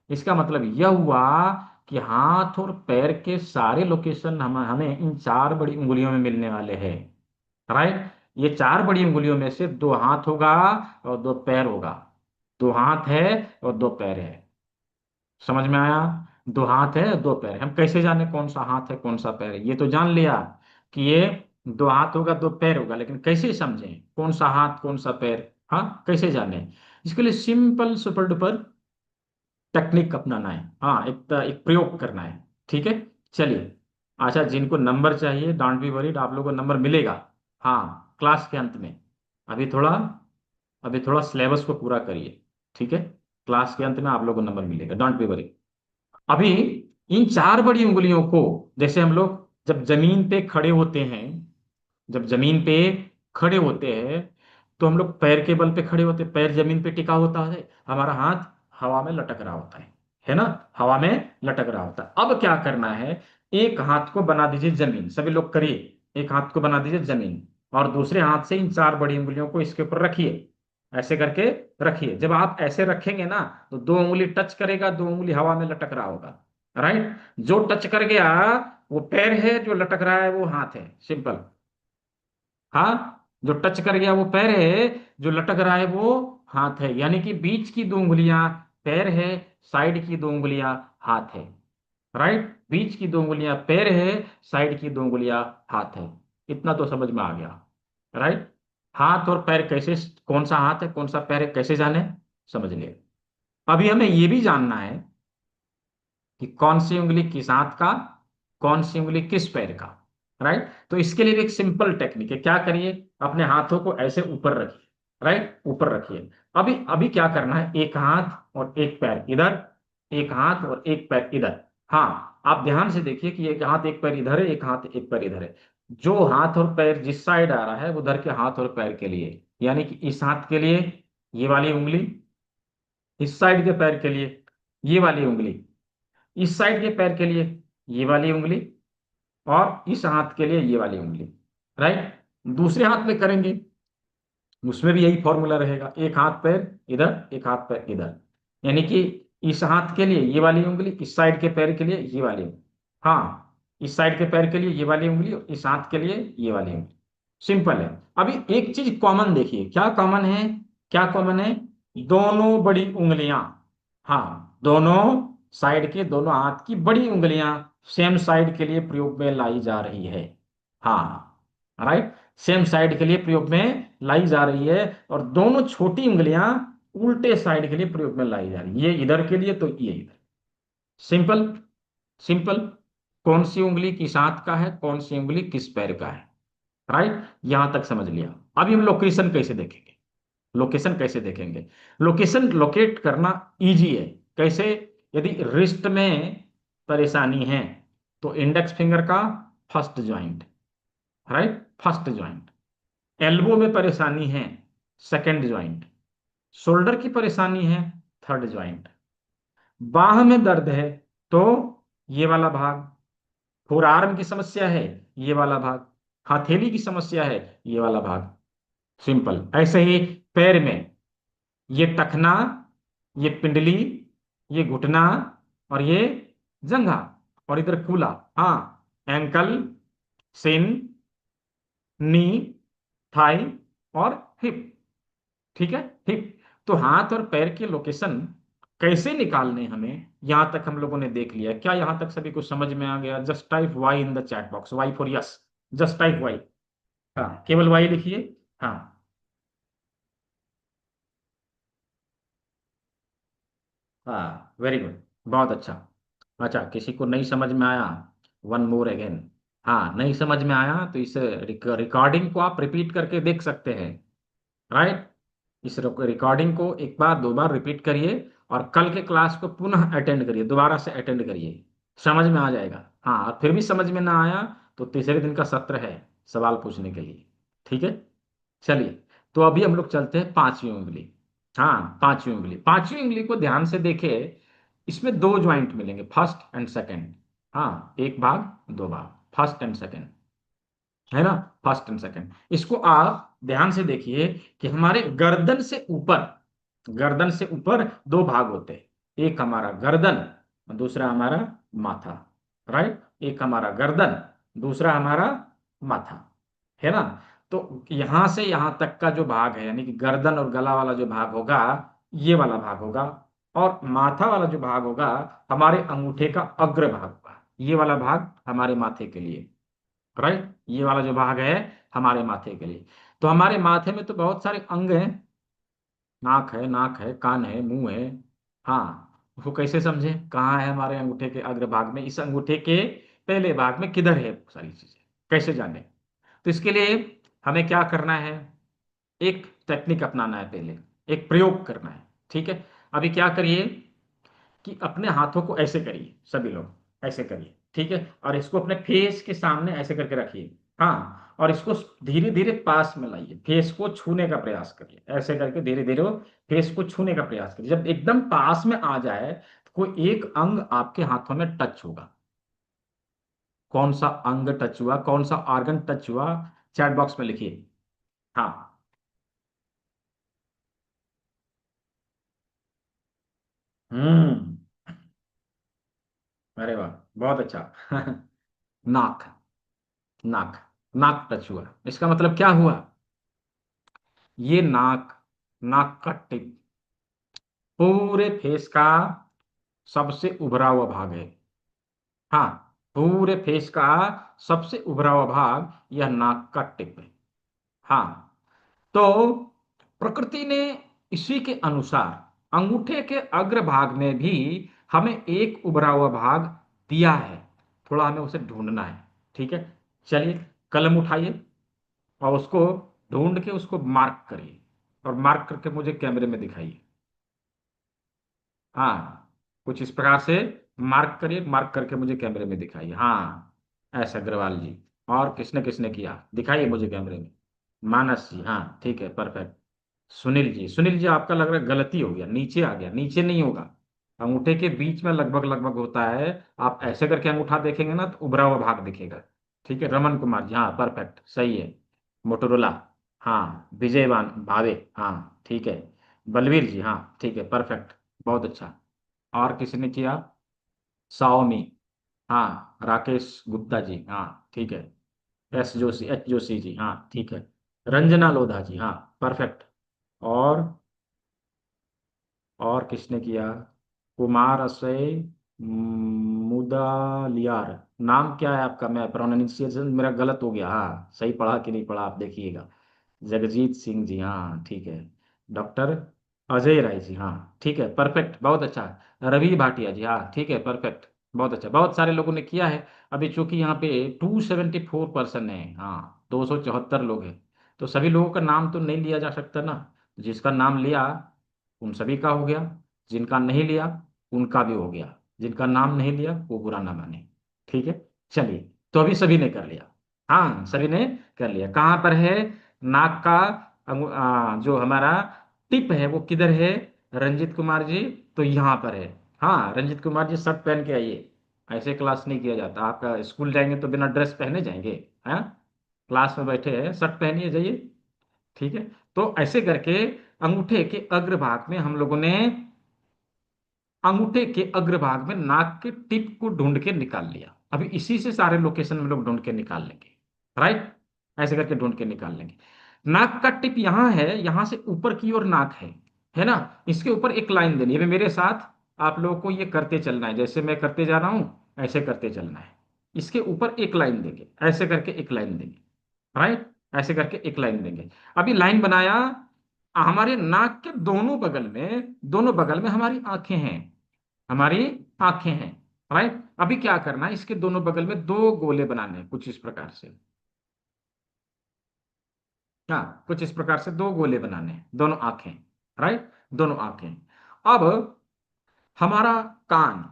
इसका मतलब यह हुआ कि हाथ और पैर के सारे लोकेशन हम हमें इन चार बड़ी उंगलियों में मिलने वाले हैं। राइट। ये चार बड़ी उंगलियों में से दो हाथ होगा और दो पैर होगा। दो हाथ है और दो पैर है। समझ में आया? दो हाथ है दो पैर है। हम कैसे जाने कौन सा हाथ है कौन सा पैर है? ये तो जान लिया कि ये दो हाथ होगा दो पैर होगा, लेकिन कैसे समझें कौन सा हाथ कौन सा पैर? हाँ, कैसे जाने? इसके लिए सिंपल सुपर डुपर टेक्निक अपनाना है। हाँ, एक प्रयोग करना है। ठीक है, चलिए। अच्छा, जिनको नंबर चाहिए डोंट बी वरीड, आप लोगों को नंबर मिलेगा। हाँ, क्लास के अंत में। अभी थोड़ा अभी थोड़ा सिलेबस को पूरा करिए। ठीक है, क्लास के अंत में आप लोगों को नंबर मिलेगा, डोंट बी वरीड। अभी इन चार बड़ी उंगलियों को, जैसे हम लोग जब जमीन पे खड़े होते हैं, जब जमीन पे खड़े होते हैं तो हम लोग पैर के बल पे खड़े होते हैं, पैर जमीन पे टिका होता है, हमारा हाथ हवा में लटक रहा होता है ना? हवा में लटक रहा होता है। अब क्या करना है? एक हाथ को बना दीजिए जमीन, सभी लोग करिए। एक हाथ को बना दीजिए जमीन और दूसरे हाथ से इन चार बड़ी उंगलियों को इसके ऊपर रखिए। ऐसे करके रखिए। जब आप ऐसे रखेंगे ना तो दो उंगली टच करेगा, दो उंगली हवा में लटक रहा होगा। राइट। जो टच कर गया वो पैर है, जो लटक रहा है वो हाथ है। सिंपल। हाँ, जो टच कर गया वो पैर है, जो लटक रहा है वो हाथ है। यानी कि बीच की दो उंगलियां पैर है, साइड की दो उंगलियां हाथ है। राइट। बीच की दो उंगलियां पैर है, साइड की दो उंगलियां हाथ है। इतना तो समझ में आ गया। राइट। हाथ और पैर कैसे, कौन सा हाथ है कौन सा पैर है कैसे जाने? समझ लिए। अभी हमें यह भी जानना है कि कौन सी उंगली किस हाथ का, कौन सी उंगली किस पैर का। राइट। तो इसके लिए भी एक सिंपल टेक्निक है। क्या करिए? अपने हाथों को ऐसे ऊपर रखिए। राइट, ऊपर रखिए। अभी अभी क्या करना है? एक हाथ और एक पैर इधर, एक हाथ और एक पैर इधर। हाँ, आप ध्यान से देखिए कि एक हाथ एक पैर इधर है, एक हाथ एक पैर इधर है। जो हाथ और पैर जिस साइड आ रहा है उधर के हाथ और पैर के लिए, यानी कि इस हाथ के लिए ये वाली उंगली, इस साइड के पैर के लिए ये वाली उंगली, इस साइड के पैर के लिए ये वाली उंगली, और इस हाथ के लिए ये वाली उंगली। राइट। दूसरे हाथ में करेंगे, उसमें भी यही फॉर्मूला रहेगा। एक हाथ पैर इधर, एक हाथ पैर इधर। यानी कि इस हाथ के लिए ये वाली उंगली, इस साइड के पैर के लिए ये वाली उंगली। हाँ, इस साइड के पैर के लिए ये वाली उंगली और इस हाथ के लिए ये वाली उंगली। सिंपल है। अभी एक चीज कॉमन देखिए, क्या कॉमन है? क्या कॉमन है? दोनों बड़ी उंगलियां। हाँ, दोनों साइड के, दोनों हाथ की बड़ी उंगलियां सेम साइड के लिए प्रयोग में लाई जा रही है। हाँ, राइट। सेम साइड के लिए प्रयोग में लाई जा रही है। और दोनों छोटी उंगलियां उल्टे साइड के लिए प्रयोग में लाई जा रही है। ये इधर के लिए तो ये इधर। सिंपल। सिंपल। कौन सी उंगली किस हाथ का है, कौन सी उंगली किस पैर का है? राइट, यहां तक समझ लिया। अभी हम लोकेशन कैसे देखेंगे? लोकेशन कैसे देखेंगे? लोकेशन लोकेट करना इजी है। कैसे? यदि रिस्ट में परेशानी है तो इंडेक्स फिंगर का first joint. Right, first joint. Elbow में परेशानी है, सेकंड ज्वाइंट। शोल्डर की परेशानी है, थर्ड ज्वाइंट। बाह में दर्द है तो ये वाला भाग, फोर आर्म की समस्या है ये वाला भाग, हथेली की समस्या है ये वाला भाग। सिंपल। ऐसे ही पैर में ये टखना, ये पिंडली, ये घुटना, और ये जंघा, और इधर कूला। हाँ, एंकल, सिन, नी, थाई और हिप। ठीक है, हिप। तो हाथ और पैर के लोकेशन कैसे निकालने हमें, यहां तक हम लोगों ने देख लिया। क्या यहां तक सभी कुछ समझ में आ गया? Just type Y in the chat box, Y for yes. Just type Y. हाँ, केवल वाई लिखिए। हाँ। हाँ, वेरी गुड। बहुत अच्छा। अच्छा, किसी को नहीं समझ में आया? One more again. हाँ, नहीं समझ में आया तो इस रिकॉर्डिंग को आप रिपीट करके देख सकते हैं। राइट। इस रिकॉर्डिंग को एक बार दो बार रिपीट करिए, और कल के क्लास को पुनः अटेंड करिए, दोबारा से अटेंड करिए। समझ में आ जाएगा। हाँ, और फिर भी समझ में ना आया तो तीसरे दिन का सत्र है सवाल पूछने के लिए। ठीक है। चलिए, तो अभी हम लोग चलते हैं पांचवी उंगली। हाँ, पांचवी उंगली। पांचवी उंगली को ध्यान से देखिए। इसमें दो ज्वाइंट मिलेंगे, फर्स्ट एंड सेकंड। हाँ, एक भाग दो भाग, फर्स्ट एंड सेकंड, है ना। First and second. इसको आप ध्यान से देखिए कि हमारे गर्दन से ऊपर, गर्दन से ऊपर दो भाग होते हैं। एक हमारा गर्दन और दूसरा हमारा माथा। राइट। एक हमारा गर्दन, दूसरा हमारा माथा, है ना। तो यहां से यहां तक का जो भाग है, यानी कि गर्दन और गला वाला जो भाग होगा, ये वाला भाग होगा। और माथा वाला जो भाग होगा, हमारे अंगूठे का अग्र भाग होगा। ये वाला भाग हमारे माथे के लिए। राइट। ये वाला जो भाग है हमारे माथे के लिए। तो हमारे माथे में तो बहुत सारे अंग हैं। नाक है, कान है, मुंह है। हाँ, उसको कैसे समझे, कहाँ है हमारे अंगूठे के अग्र भाग में, इस अंगूठे के पहले भाग में किधर है सारी चीजें, कैसे जाने? तो इसके लिए हमें क्या करना है? एक टेक्निक अपनाना है पहले, एक प्रयोग करना है। ठीक है। अभी क्या करिए कि अपने हाथों को ऐसे करिए, सभी लोग ऐसे करिए। ठीक है। और इसको अपने फेस के सामने ऐसे करके रखिए। हाँ, और इसको धीरे धीरे पास में लाइए, फेस को छूने का प्रयास करिए, ऐसे करके धीरे धीरे फेस को छूने का प्रयास करिए। जब एकदम पास में आ जाए तो कोई एक अंग आपके हाथों में टच होगा। कौन सा अंग टच हुआ, कौन सा ऑर्गन टच हुआ, चैट बॉक्स में लिखिए। हाँ। हम्म। अरे वाह, बहुत अच्छा। नाक, नाक, नाक टच हुआ, इसका मतलब क्या हुआ? ये नाक, नाक का टिप पूरे फेस का सबसे उभरा हुआ भाग है। हाँ, पूरे फेस का सबसे उभरा हुआ भाग यह नाक का टिप है। हाँ। तो प्रकृति ने इसी के अनुसार अंगूठे के अग्र भाग में भी हमें एक उभरा हुआ भाग दिया है। थोड़ा हमें उसे ढूंढना है। ठीक है। चलिए, कलम उठाइए और उसको ढूंढ के उसको मार्क करिए, और मार्क करके मुझे कैमरे में दिखाइए। हाँ, कुछ इस प्रकार से मार्क करिए, मार्क करके मुझे कैमरे में दिखाइए। हाँ, ऐसा अग्रवाल जी। और किसने किसने किया, दिखाइए मुझे कैमरे में। मानस जी, हाँ ठीक है, परफेक्ट। सुनील जी, सुनील जी आपका लग रहा है गलती हो गया, नीचे आ गया, नीचे नहीं होगा। अंगूठे के बीच में लगभग लगभग होता है। आप ऐसे करके अंगूठा देखेंगे ना तो उभरा हुआ भाग दिखेगा। ठीक है, रमन कुमार जी, हाँ परफेक्ट, सही है। मोटोरोला। हाँ, विजयवान भावे, हाँ ठीक है। बलवीर जी, हाँ ठीक है, परफेक्ट। बहुत अच्छा। और किसी ने किया? साओमी। हाँ, राकेश गुप्ता जी, हाँ ठीक है। एस जोशी, एच जोशी जी, हाँ ठीक है। रंजना लोधा जी, हाँ परफेक्ट। और और किसने किया? कुमार अक्षय मुदालियार। नाम क्या है आपका? मैं प्रोनाउंसिएशन मेरा गलत हो गया, हाँ सही पढ़ा कि नहीं पढ़ा आप देखिएगा। जगजीत सिंह जी, हाँ ठीक है। डॉक्टर अजय राय जी, हाँ ठीक है, परफेक्ट, बहुत अच्छा। रवि भाटिया जी, हाँ ठीक है, परफेक्ट। बहुत अच्छा, बहुत सारे लोगों ने किया है। अभी चूंकि यहाँ पे 274 पर्सन है, हाँ 274 लोग हैं, तो सभी लोगों का नाम तो नहीं लिया जा सकता ना। जिसका नाम लिया उन सभी का हो गया, जिनका नहीं लिया उनका भी हो गया, जिनका नाम नहीं लिया वो बुरा ना माने। ठीक है। चलिए, तो अभी सभी ने कर लिया। हाँ, सभी ने कर लिया। कहाँ पर है नाक का जो हमारा टिप है वो किधर है? रंजित कुमार जी, तो यहाँ पर है। हाँ रंजित कुमार जी, शर्ट पहन के आइए। ऐसे क्लास नहीं किया जाता। आपका स्कूल जाएंगे तो बिना ड्रेस पहने जाएंगे? हाँ, क्लास में बैठे हैं, शर्ट पहनिए जाइए। ठीक है। तो ऐसे करके अंगूठे के अग्रभाग में हम लोगों ने, अंगूठे के अग्रभाग में नाक के टिप को ढूंढ के निकाल लिया। अभी इसी से सारे लोकेशन हम लोग ढूंढ के निकाल लेंगे। राइट, ऐसे करके ढूंढ के निकाल लेंगे। नाक का टिप यहां है, यहां से ऊपर की ओर नाक है ना। इसके ऊपर एक लाइन देनी है। अभी मेरे साथ आप लोगों को ये करते चलना है, जैसे मैं करते जा रहा हूं ऐसे करते चलना है। इसके ऊपर एक लाइन देंगे, ऐसे करके एक लाइन देंगे। राइट, ऐसे करके एक लाइन देंगे। अभी लाइन बनाया। हमारे नाक के दोनों बगल में हमारी आंखें हैं, हमारी आंखें हैं। राइट, अभी क्या करना है, इसके दोनों बगल में दो गोले बनाने हैं कुछ इस प्रकार से। हाँ, कुछ इस प्रकार से दो गोले बनाने हैं, दोनों आंखें। राइट, दोनों आंखें। अब हमारा कान,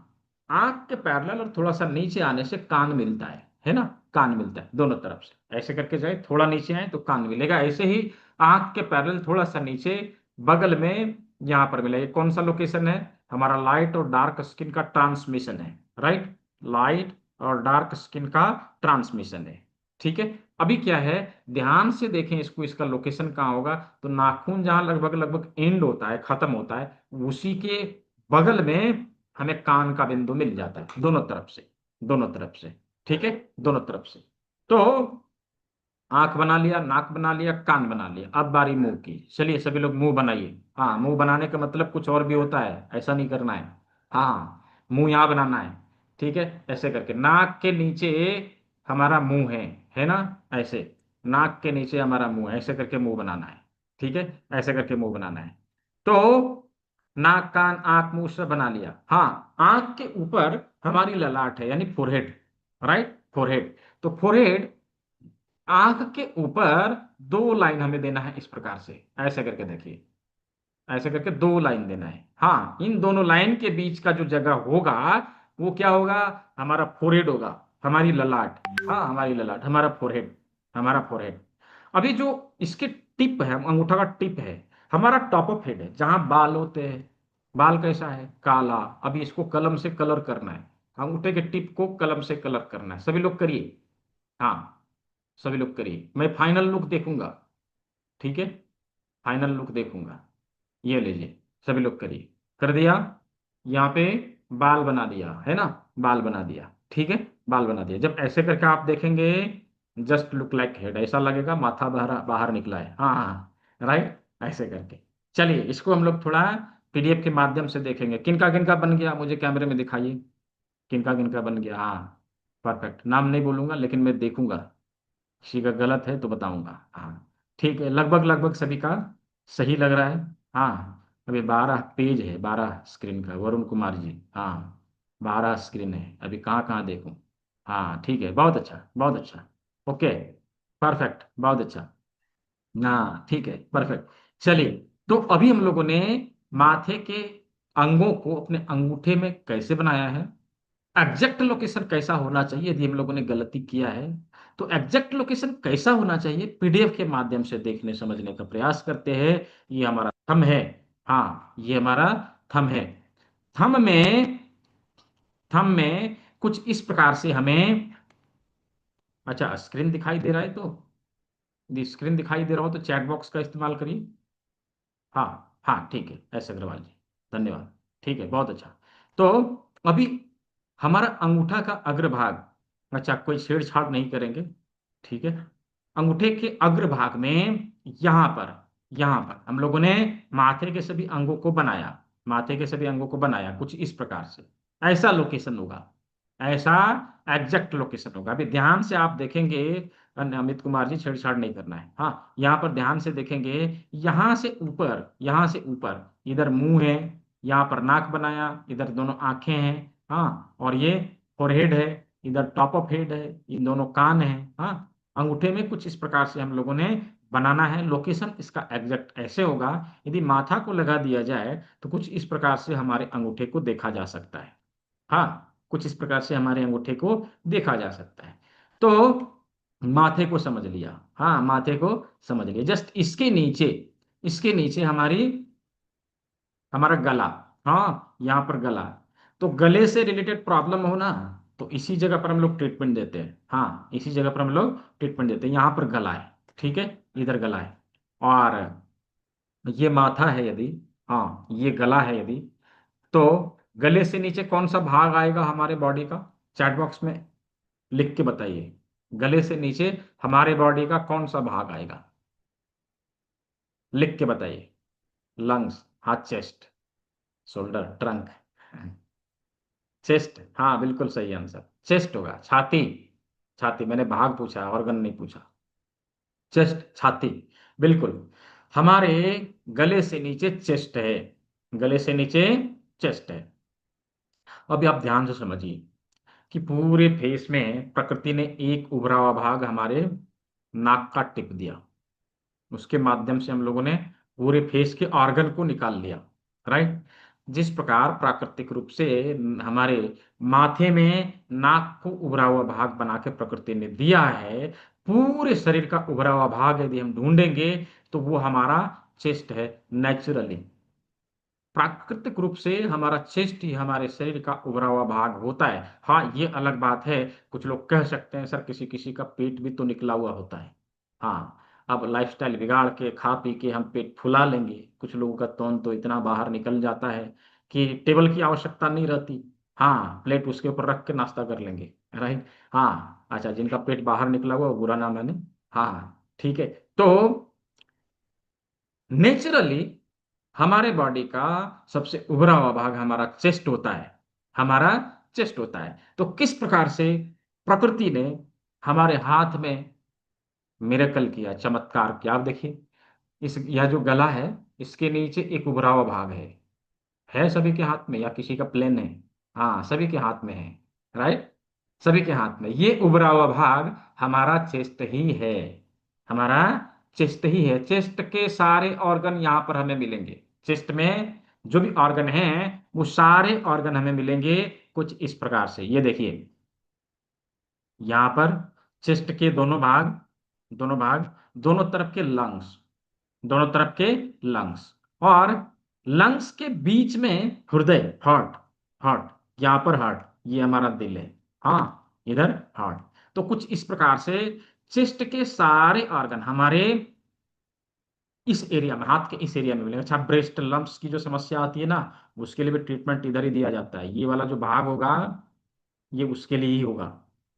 आंख के पैरेलल और थोड़ा सा नीचे आने से कान मिलता है ना। कान मिलता है दोनों तरफ से। ऐसे करके जाए, थोड़ा नीचे आए तो कान मिलेगा। ऐसे ही आंख के पैरेलल थोड़ा सा नीचे, बगल में यहां पर मिलेगा। ये कौन सा लोकेशन है? हमारा लाइट और डार्क स्किन का ट्रांसमिशन है। राइट, लाइट और डार्क स्किन का ट्रांसमिशन है। ठीक है। अभी क्या है, ध्यान से देखें इसको, इसका लोकेशन कहाँ होगा। तो नाखून जहां लगभग लगभग एंड होता है, खत्म होता है, उसी के बगल में हमें कान का बिंदु मिल जाता है, दोनों तरफ से, दोनों तरफ से। ठीक है, दोनों तरफ से। तो आंख बना लिया, नाक बना लिया, कान बना लिया। अब बारी मुंह की। चलिए सभी लोग मुंह बनाइए। हाँ, मुंह बनाने का मतलब कुछ और भी होता है, ऐसा नहीं करना है। हाँ हाँ, मुंह यहाँ बनाना है। ठीक है, ऐसे करके नाक के नीचे हमारा मुंह है ना। ऐसे नाक के नीचे हमारा मुंह है, ऐसे करके मुंह बनाना है। ठीक है, ऐसे करके मुंह बनाना है। तो नाक, कान, आंख, मुंह सब बना लिया। हाँ, आंख के ऊपर हमारी ललाट है, यानी फोरहेड। Right, forehead. तो फोरहेड, आंख के ऊपर दो लाइन हमें देना है इस प्रकार से। ऐसे करके देखिए, ऐसे करके दो लाइन देना है। हाँ, इन दोनों लाइन के बीच का जो जगह होगा वो क्या होगा? हमारा फोरहेड होगा, हमारी ललाट। हाँ, हमारी ललाट, हमारा फोरहेड, हमारा फोरहेड। अभी जो इसके टिप है, अंगूठा का टिप है, हमारा टॉप ऑफ हेड है, जहां बाल होते हैं। बाल कैसा है? काला। अभी इसको कलम से कलर करना है, अंगूठे के टिप को कलम से कलर करना है। सभी लोग करिए। हाँ, सभी लोग करिए, मैं फाइनल लुक देखूंगा। ठीक है, फाइनल लुक देखूंगा। ये लीजिए, सभी लोग करिए। कर दिया? यहाँ पे बाल बना दिया है ना, बाल बना दिया। ठीक है, बाल बना दिया। जब ऐसे करके आप देखेंगे, जस्ट लुक लाइक हेड, ऐसा लगेगा माथा बाहर बाहर निकला है। हाँ हाँ, राइट, ऐसे करके। चलिए इसको हम लोग थोड़ा पीडीएफ के माध्यम से देखेंगे। किनका किनका बन गया मुझे कैमरे में दिखाइए। किनका किनका बन गया? हाँ, परफेक्ट। नाम नहीं बोलूंगा लेकिन मैं देखूंगा, किसी का गलत है तो बताऊंगा। हाँ, ठीक है, लगभग लगभग सभी का सही लग रहा है। हाँ, अभी 12 पेज है, 12 स्क्रीन का। वरुण कुमार जी, हाँ, 12 स्क्रीन है। अभी कहाँ कहाँ देखूं? हाँ, ठीक है, बहुत अच्छा, बहुत अच्छा। ओके, परफेक्ट, बहुत अच्छा। हाँ, ठीक है, परफेक्ट। चलिए, तो अभी हम लोगों ने माथे के अंगों को अपने अंगूठे में कैसे बनाया है, एग्जैक्ट लोकेशन कैसा होना चाहिए यदि हम लोगों ने गलती किया है, तो एग्जैक्ट लोकेशन कैसा होना चाहिए पीडीएफ के माध्यम से देखने समझने का प्रयास करते हैं। ये हमारा थंब है। हाँ, ये हमारा थंब है। थंब में, थंब में कुछ इस प्रकार से हमें, अच्छा स्क्रीन दिखाई दे रहा है तो, यदि स्क्रीन दिखाई दे रहा हो तो चैट बॉक्स का इस्तेमाल करिए। हाँ हाँ, ठीक है, एस अग्रवाल जी, धन्यवाद। ठीक है, बहुत अच्छा। तो अभी हमारा अंगूठा का अग्रभाग, अच्छा कोई छेड़छाड़ नहीं करेंगे। ठीक है, अंगूठे के अग्रभाग में, यहां पर, यहां पर हम लोगों ने माथे के सभी अंगों को बनाया, माथे के सभी अंगों को बनाया कुछ इस प्रकार से। ऐसा लोकेशन होगा, ऐसा एग्जैक्ट लोकेशन होगा। अभी ध्यान से आप देखेंगे, अमित कुमार जी छेड़छाड़ नहीं करना है। हाँ, यहाँ पर ध्यान से देखेंगे, यहाँ से ऊपर, यहाँ से ऊपर इधर मुंह है, यहाँ पर नाक बनाया, इधर दोनों आंखें हैं। हाँ, और ये फोरहेड है, इधर टॉप ऑफ हेड है, इन दोनों कान है। हाँ, अंगूठे में कुछ इस प्रकार से हम लोगों ने बनाना है। लोकेशन इसका एग्जैक्ट ऐसे होगा, यदि माथा को लगा दिया जाए तो कुछ इस प्रकार से हमारे अंगूठे को देखा जा सकता है। हाँ, कुछ इस प्रकार से हमारे अंगूठे को देखा जा सकता है। तो माथे को समझ लिया। हाँ, माथे को समझ लिया। जस्ट इसके नीचे, इसके नीचे हमारी, हमारा गला। हाँ, यहाँ पर गला। तो गले से रिलेटेड प्रॉब्लम हो ना, तो इसी जगह पर हम लोग ट्रीटमेंट देते हैं। हाँ, इसी जगह पर हम लोग ट्रीटमेंट देते हैं। यहाँ पर गला है, ठीक है, इधर गला है, और ये माथा है यदि, हाँ ये गला है यदि, तो गले से नीचे कौन सा भाग आएगा हमारे बॉडी का? चैट बॉक्स में लिख के बताइए, गले से नीचे हमारे बॉडी का कौन सा भाग आएगा? लिख के बताइए। लंग्स, हाँ, चेस्ट, शोल्डर, ट्रंक, चेस्ट, हाँ बिल्कुल सही आंसर, चेस्ट होगा। छाती, छाती, मैंने भाग पूछा, ऑर्गन नहीं पूछा। चेस्ट, छाती, बिल्कुल। हमारे गले से नीचे चेस्ट है, गले से नीचे चेस्ट है। अभी आप ध्यान से समझिए कि पूरे फेस में प्रकृति ने एक उभरा हुआ भाग हमारे नाक का टिप दिया, उसके माध्यम से हम लोगों ने पूरे फेस के ऑर्गन को निकाल लिया, राइट। जिस प्रकार प्राकृतिक रूप से हमारे माथे में नाक को उभरा हुआ भाग बना के प्रकृति ने दिया है, पूरे शरीर का उभरा हुआ भाग यदि हम ढूंढेंगे तो वो हमारा चेस्ट है, नेचुरली। प्राकृतिक रूप से हमारा चेस्ट ही हमारे शरीर का उभरा हुआ भाग होता है। हाँ, ये अलग बात है, कुछ लोग कह सकते हैं सर किसी किसी का पेट भी तो निकला हुआ होता है। हाँ, अब लाइफस्टाइल बिगाड़ के खा पी के हम पेट फुला लेंगे, कुछ लोगों का तौन तो इतना बाहर निकल जाता है कि टेबल की आवश्यकता नहीं रहती। हाँ, प्लेट उसके ऊपर रख के नाश्ता कर लेंगे, राइट। हाँ, अच्छा, जिनका पेट बाहर निकला हुआ वो बुरा नाम है नहीं। हाँ हाँ, ठीक है। तो नेचुरली हमारे बॉडी का सबसे उभरा हुआ भाग हमारा चेस्ट होता है, हमारा चेस्ट होता है। तो किस प्रकार से प्रकृति ने हमारे हाथ में मिरेकल किया, चमत्कार किया, आप देखिए। इस यह जो गला है, इसके नीचे एक उभरा हुआ भाग है सभी के हाथ में या किसी का प्लेन है? हाँ, सभी के हाथ में है, राइट। सभी के हाथ में ये उभरा हुआ भाग हमारा चेस्ट ही है, हमारा चेस्ट ही है। चेस्ट के सारे ऑर्गन यहाँ पर हमें मिलेंगे, चेस्ट में जो भी ऑर्गन हैं वो सारे ऑर्गन हमें मिलेंगे कुछ इस प्रकार से। ये देखिए, यहाँ पर चेस्ट के दोनों भाग, दोनों भाग, दोनों तरफ के लंग्स, दोनों तरफ के लंग्स, और लंग्स के बीच में हृदय, हार्ट, हार्ट, यहाँ पर हार्ट, ये हमारा दिल है। हाँ, इधर हार्ट। तो कुछ इस प्रकार से चेस्ट के सारे ऑर्गन हमारे इस एरिया में, हाथ के इस एरिया में मिलेगा। अच्छा, ब्रेस्ट लंप्स की जो समस्या आती है ना, उसके लिए भी ट्रीटमेंट इधर ही दिया जाता है। ये वाला जो भाग होगा ये उसके लिए ही होगा,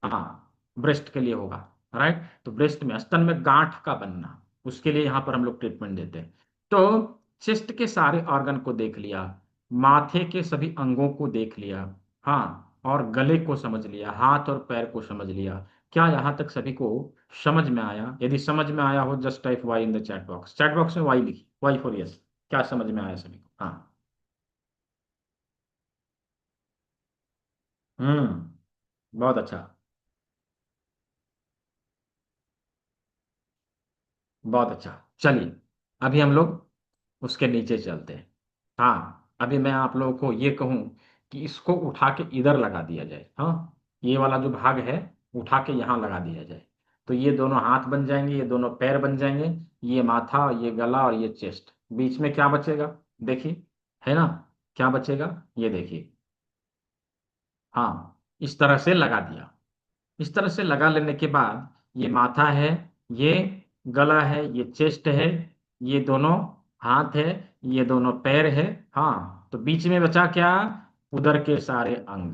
हाँ, ब्रेस्ट के लिए होगा, राइट। तो ब्रेस्ट में, स्तन में गांठ का बनना, उसके लिए यहाँ पर हम लोग ट्रीटमेंट देते हैं। तो चेस्ट के सारे ऑर्गन को देख लिया, माथे के सभी अंगों को देख लिया, हाँ, और गले को समझ लिया, हाथ और पैर को समझ लिया। क्या यहाँ तक सभी को समझ में आया? यदि समझ में आया हो, just type Y in the chat box, chat box में वाई लिखी, वाई फॉर यस। क्या समझ में आया सभी को? हाँ। बहुत अच्छा, बहुत अच्छा। चलिए, अभी हम लोग उसके नीचे चलते हैं। हाँ, अभी मैं आप लोगों को ये कहूँ कि इसको उठा के इधर लगा दिया जाए, हाँ, ये वाला जो भाग है उठा के यहाँ लगा दिया जाए, तो ये दोनों हाथ बन जाएंगे, ये दोनों पैर बन जाएंगे, ये माथा, ये गला और ये चेस्ट। बीच में क्या बचेगा? देखिए, है ना, क्या बचेगा? ये देखिए, हाँ, इस तरह से लगा दिया। इस तरह से लगा लेने के बाद ये माथा है, ये गला है, ये चेस्ट है, ये दोनों हाथ है, ये दोनों पैर है। हाँ, तो बीच में बचा क्या? उदर के सारे अंग,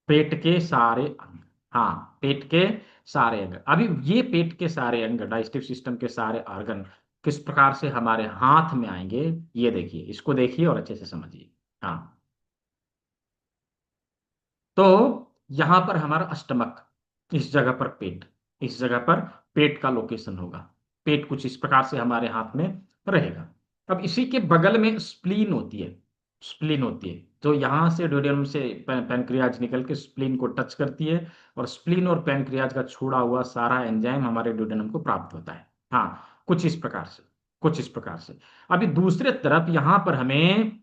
पेट के सारे अंग। हाँ, पेट के सारे अंग। अभी ये पेट के सारे अंग, डाइजेस्टिव सिस्टम के सारे ऑर्गन किस प्रकार से हमारे हाथ में आएंगे, ये देखिए, इसको देखिए और अच्छे से समझिए। हाँ, तो यहां पर हमारा स्टमक, इस जगह पर पेट, इस जगह पर पेट का लोकेशन होगा। पेट कुछ इस प्रकार से हमारे हाथ में रहेगा। अब इसी के बगल में स्प्लीन होती है, स्प्लीन होती है, तो यहां से ड्यूडेनम से पैनक्रियाज निकल के स्प्लीन को टच करती है, और स्प्लीन और पैनक्रियाज का छोड़ा हुआ सारा एंजाइम हमारे ड्यूडेनम को प्राप्त होता है। हाँ, कुछ इस प्रकार से, कुछ इस प्रकार से। अभी दूसरे तरफ यहां पर हमें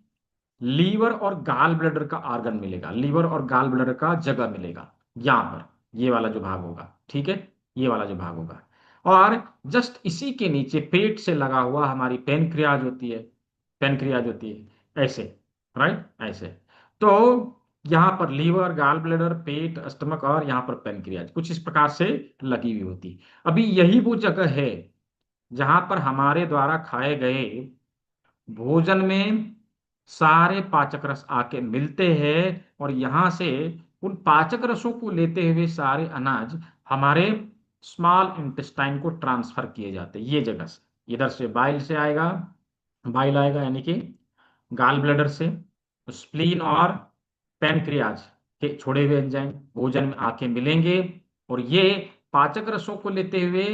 लीवर और गाल ब्लैडर का ऑर्गन मिलेगा, लीवर और गाल ब्लैडर का जगह मिलेगा यहाँ पर, ये वाला जो भाग होगा, ठीक है, ये वाला जो भाग होगा। और जस्ट इसी के नीचे पेट से लगा हुआ हमारी पेनक्रियाज होती है, पेनक्रियाज होती है, ऐसे, राइट, ऐसे। तो यहाँ पर लीवर, गाल ब्लैडर, पेट, स्टमक और यहाँ पर पेनक्रियाज कुछ इस प्रकार से लगी हुई होती। अभी यही वो जगह है जहां पर हमारे द्वारा खाए गए भोजन में सारे पाचक रस आके मिलते हैं, और यहां से उन पाचक रसों को लेते हुए सारे अनाज हमारे स्मॉल इंटेस्टाइन को ट्रांसफर किए जाते हैं। ये जगह से इधर से बाइल से आएगा, बाइल आएगा यानी कि गाल ब्लैडर से, स्प्लीन और पैनक्रियाज के छोड़े हुए एंजाइम भोजन में आके मिलेंगे, और ये पाचक रसों को लेते हुए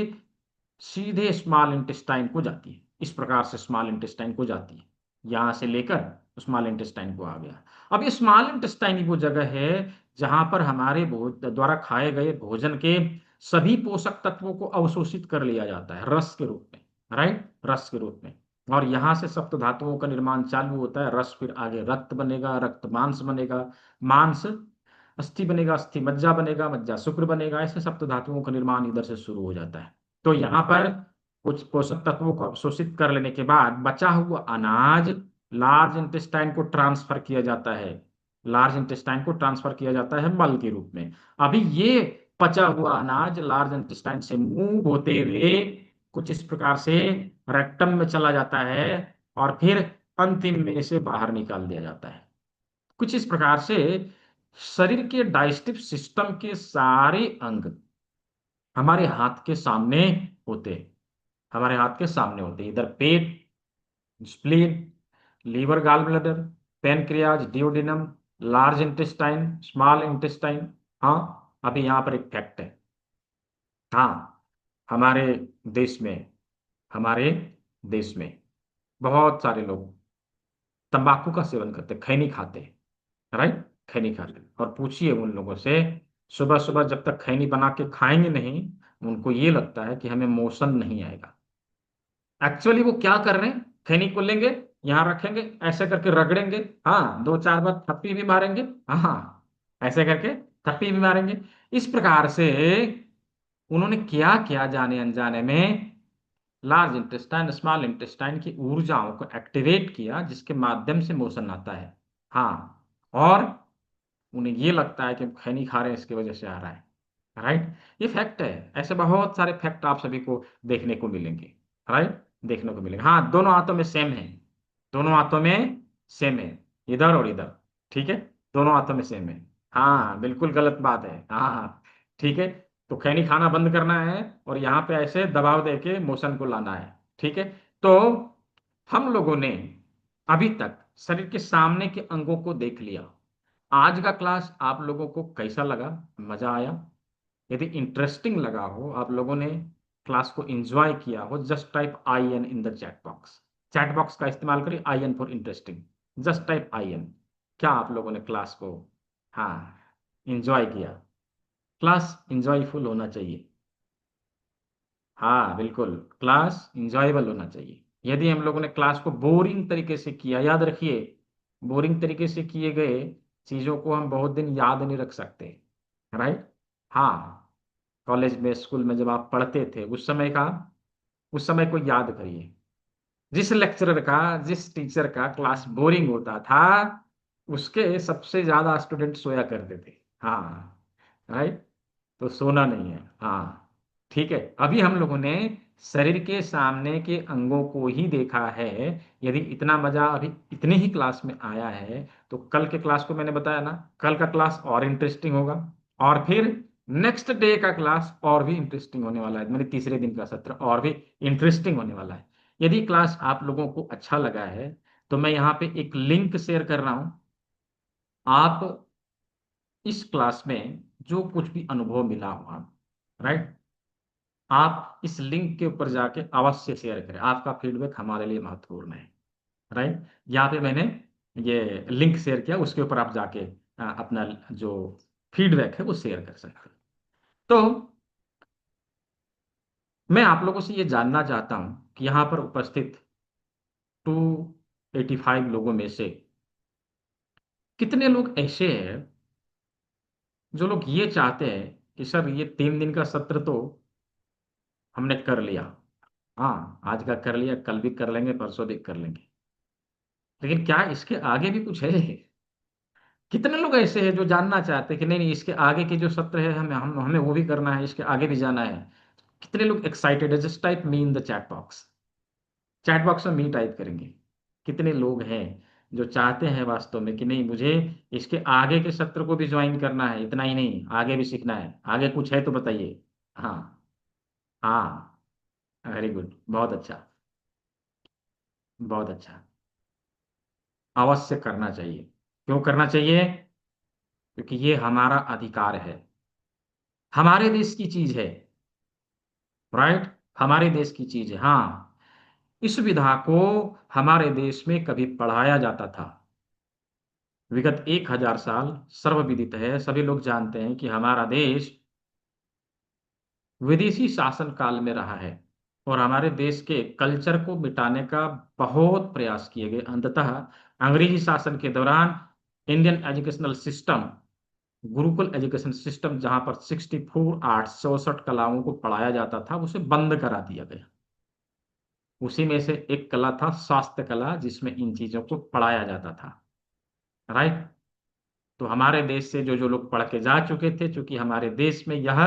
सीधे स्मॉल इंटेस्टाइन को जाती है। इस प्रकार से स्मॉल इंटेस्टाइन को जाती है, यहां से लेकर स्मॉल इंटेस्टाइन को आ गया। अब ये स्मॉल इंटेस्टाइन वो जगह है जहां पर हमारे द्वारा खाए गए भोजन के सभी पोषक तत्वों को अवशोषित कर लिया जाता है रस के रूप में, राइट, रस के रूप में। और यहां से सप्त धातुओं का निर्माण चालू होता है, रस फिर आगे रक्त बनेगा, रक्त मांस बनेगा, मांस अस्थि बनेगा, अस्थि मज्जा बनेगा, मज्जा शुक्र बनेगा, ऐसे सप्त धातुओं का निर्माण इधर से शुरू हो जाता है। तो यहाँ पर कुछ पोषक तत्वों को अवशोषित कर लेने के बाद बचा हुआ अनाज लार्ज इंटेस्टाइन को ट्रांसफर किया जाता है, लार्ज इंटेस्टाइन को ट्रांसफर किया जाता है मल के रूप में। अभी ये पचा हुआ अनाज लार्ज इंटेस्टाइन से मूव होते हुए कुछ इस प्रकार से रेक्टम में चला जाता है, और फिर अंतिम में इसे बाहर निकाल दिया जाता है। कुछ इस प्रकार से शरीर के डाइजेस्टिव सिस्टम के सारे अंग हमारे हाथ के सामने होते हैं, हमारे हाथ के सामने होते हैं। इधर पेट, spleen, liver, gall bladder, pancreas, duodenum, large intestine, small intestine. हाँ, अभी यहाँ पर एक फैक्ट है। हाँ, हमारे देश में, हमारे देश में बहुत सारे लोग तंबाकू का सेवन करते, खैनी खाते, राइट, खैनी खाते। और पूछिए उन लोगों से, सुबह सुबह जब तक खैनी बना के खाएंगे नहीं, उनको ये लगता है कि हमें मोशन नहीं आएगा। एक्चुअली वो क्या कर रहे हैं, खैनी को लेंगे, यहां रखेंगे, ऐसे करके रगड़ेंगे, हाँ, दो चार बार थप्पी भी मारेंगे, हाँ, ऐसे करके थप्पी भी मारेंगे। इस प्रकार से उन्होंने क्या किया, जाने अनजाने में लार्ज इंटेस्टाइन, स्मॉल इंटेस्टाइन की ऊर्जाओं को एक्टिवेट किया, जिसके माध्यम से मोशन आता है। हाँ, और उन्हें ये लगता है कि हम खैनी खा रहे हैं इसकी वजह से आ रहा है, राइट। ये फैक्ट है, ऐसे बहुत सारे फैक्ट आप सभी को देखने को मिलेंगे, राइट, देखने को मिलेंगे। हाँ, दोनों हाथों में सेम है, दोनों हाथों में सेम है, इधर और इधर, ठीक है, दोनों हाथों में सेम है। हाँ, बिल्कुल गलत बात है, हाँ हाँ, ठीक है। तो खैनी खाना बंद करना है, और यहाँ पे ऐसे दबाव देके मोशन को लाना है, ठीक है। तो हम लोगों ने अभी तक शरीर के सामने के अंगों को देख लिया। आज का क्लास आप लोगों को कैसा लगा, मजा आया? यदि इंटरेस्टिंग लगा हो, आप लोगों ने क्लास को एंजॉय किया हो, just type I N in the chat box. Chat box का इस्तेमाल करिए, I N for interesting, just type I N. क्या आप लोगों ने क्लास को, हाँ, एंजॉय किया? क्लास इंजॉयफुल होना चाहिए, हाँ बिल्कुल, क्लास इंजॉयबल होना चाहिए। यदि हम लोगों ने क्लास को बोरिंग तरीके से किया, याद रखिए, बोरिंग तरीके से किए गए चीजों को हम बहुत दिन याद नहीं रख सकते, राइट। हाँ, कॉलेज में, स्कूल में जब आप पढ़ते थे उस समय का, उस समय को याद करिए, जिस लेक्चरर का, जिस टीचर का क्लास बोरिंग होता था, उसके सबसे ज्यादा स्टूडेंट सोया करते थे। हाँ, राइट। तो सोना नहीं है, हाँ, ठीक है। अभी हम लोगों ने शरीर के सामने के अंगों को ही देखा है। यदि इतना मजा अभी इतने ही क्लास में आया है, तो कल के क्लास को मैंने बताया ना, कल का क्लास और इंटरेस्टिंग होगा, और फिर नेक्स्ट डे का क्लास और भी इंटरेस्टिंग होने वाला है, मेरे तीसरे दिन का सत्र और भी इंटरेस्टिंग होने वाला है। यदि क्लास आप लोगों को अच्छा लगा है, तो मैं यहाँ पे एक लिंक शेयर कर रहा हूँ। आप इस क्लास में जो कुछ भी अनुभव मिला हो, आप, राइट, आप इस लिंक के ऊपर जाके अवश्य शेयर करें। आपका फीडबैक हमारे लिए महत्वपूर्ण है, राइट। यहाँ पे मैंने ये लिंक शेयर किया, उसके ऊपर आप जाके अपना जो फीडबैक है वो शेयर कर सकते हैं। तो मैं आप लोगों से ये जानना चाहता हूँ कि यहाँ पर उपस्थित 285 लोगों में से कितने लोग ऐसे हैं जो लोग ये चाहते हैं कि सर ये 3 दिन का सत्र तो हमने कर लिया, हाँ, आज का कर लिया, कल भी कर लेंगे, परसों भी कर लेंगे, लेकिन क्या इसके आगे भी कुछ है? कितने लोग ऐसे हैं जो जानना चाहते हैं कि नहीं नहीं, इसके आगे के जो सत्र है हमें वो भी करना है, इसके आगे भी जाना है। कितने लोग एक्साइटेड है? Just type me in the chat box. Chat box में मी टाइप करेंगे। कितने लोग हैं जो चाहते हैं वास्तव में कि नहीं, मुझे इसके आगे के सत्र को भी ज्वाइन करना है, इतना ही नहीं आगे भी सीखना है, आगे कुछ है तो बताइए। हाँ। हाँ। वेरी गुड, बहुत अच्छा। बहुत अच्छा। अवश्य करना चाहिए। क्यों करना चाहिए? क्योंकि ये हमारा अधिकार है, हमारे देश की चीज है। राइट। हमारे देश की चीज है। हाँ। इस विधा को हमारे देश में कभी पढ़ाया जाता था। विगत 1000 साल सर्वविदित है, सभी लोग जानते हैं कि हमारा देश विदेशी शासन काल में रहा है, और हमारे देश के कल्चर को मिटाने का बहुत प्रयास किए गए। अंततः अंग्रेजी शासन के दौरान Indian educational system, Gurukul education system, जहां पर 64 आर्ट्स 64 कलाओं को पढ़ाया जाता था, उसे बंद करा दिया गया। उसी में से एक कला था स्वास्थ्य कला, जिसमें इन चीजों को पढ़ाया जाता था। राइट। तो हमारे देश से जो जो लोग पढ़ के जा चुके थे, चूंकि हमारे देश में यह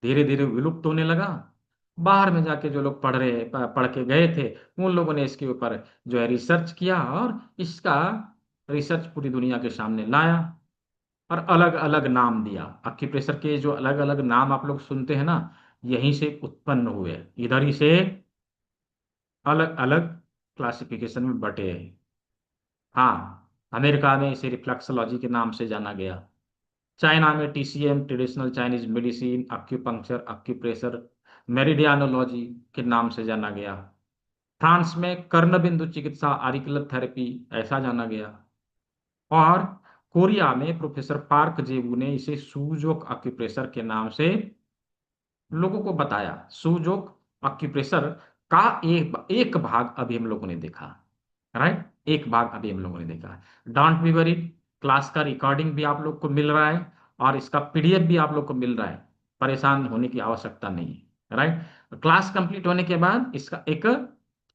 धीरे धीरे विलुप्त होने लगा, बाहर में जाके जो लोग पढ़ के गए थे, उन लोगों ने इसके ऊपर जो है रिसर्च किया, और इसका रिसर्च पूरी दुनिया के सामने लाया, और अलग अलग नाम दिया। अक्यूप्रेशर के जो अलग अलग नाम आप लोग सुनते हैं ना, यहीं से उत्पन्न हुए, इधर ही से अलग अलग क्लासिफिकेशन में बटे हैं। हाँ। अमेरिका में इसे रिफ्लेक्सोलॉजी के नाम से जाना गया। चाइना में टीसीएम, ट्रेडिशनल चाइनीज मेडिसिन, अक्यूपंक्चर, अक्यूप्रेशर, मेरिडियानोलॉजी के नाम से जाना गया। फ्रांस में कर्णबिंदु चिकित्सा, आरिकुलर थेरेपी, ऐसा जाना गया। और कोरिया में प्रोफेसर पार्क जेबू ने इसे सूजोक अक्यूप्रेशर के नाम से लोगों को बताया। सूजोक अक्यूप्रेशर का एक भाग अभी हम लोगों ने देखा। राइट। एक भाग अभी हम लोगों ने देखा। डोंट बी वरीड, क्लास का रिकॉर्डिंग भी आप लोग को मिल रहा है, और इसका पीडीएफ भी आप लोग को मिल रहा है। परेशान होने की आवश्यकता नहीं है। राइट। क्लास कंप्लीट होने के बाद इसका एक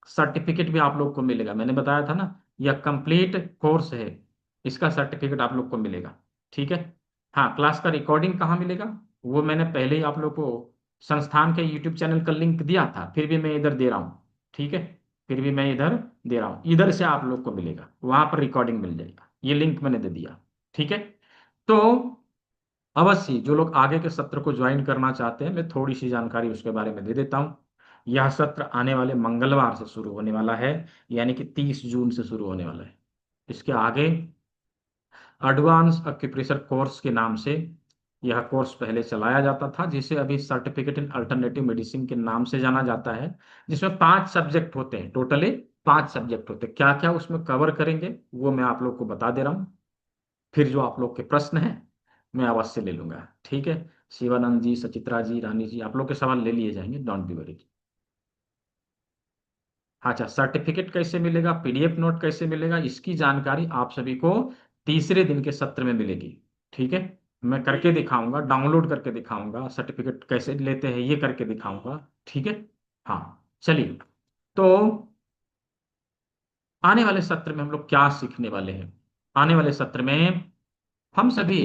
सर्टिफिकेट भी आप लोग को मिलेगा। मैंने बताया था ना, यह कंप्लीट कोर्स है, इसका सर्टिफिकेट आप लोग को मिलेगा। ठीक है। हाँ, क्लास का रिकॉर्डिंग कहाँ मिलेगा? वो मैंने पहले ही आप लोग को संस्थान के यूट्यूब चैनल का लिंक दिया था, फिर भी मैं इधर दे रहा हूँ। ठीक है। फिर भी मैं इधर दे रहा हूँ, इधर से आप लोग को मिलेगा, वहां पर रिकॉर्डिंग मिल जाएगा, ये लिंक मैंने दे दिया। ठीक है। तो अवश्य जो लोग आगे के सत्र को ज्वाइन करना चाहते हैं, मैं थोड़ी सी जानकारी उसके बारे में दे देता हूँ। यह सत्र आने वाले मंगलवार से शुरू होने वाला है, यानी कि 30 जून से शुरू होने वाला है। इसके आगे एडवांस एक्यूप्रेशर कोर्स के नाम से यह कोर्स पहले चलाया जाता था, जिसे अभी सर्टिफिकेट इन अल्टरनेटिव मेडिसिन के नाम से जाना जाता है, जिसमें 5 सब्जेक्ट होते हैं। टोटली 5 सब्जेक्ट होते हैं। क्या क्या उसमें कवर करेंगे वो मैं आप लोग को बता दे रहा हूँ। फिर जो आप लोग के प्रश्न हैं मैं अवश्य ले लूंगा। ठीक है। शिवानंद जी, सचित्रा जी, रानी जी, आप लोग के सवाल ले लिए जाएंगे, डोंट बी वरीड। अच्छा, सर्टिफिकेट कैसे मिलेगा, पीडीएफ नोट कैसे मिलेगा, इसकी जानकारी आप सभी को तीसरे दिन के सत्र में मिलेगी। ठीक है। मैं करके दिखाऊंगा, डाउनलोड करके दिखाऊंगा, सर्टिफिकेट कैसे लेते हैं ये करके दिखाऊंगा। ठीक है। हाँ। चलिए। तो आने वाले सत्र में हम लोग क्या सीखने वाले हैं? आने वाले सत्र में हम सभी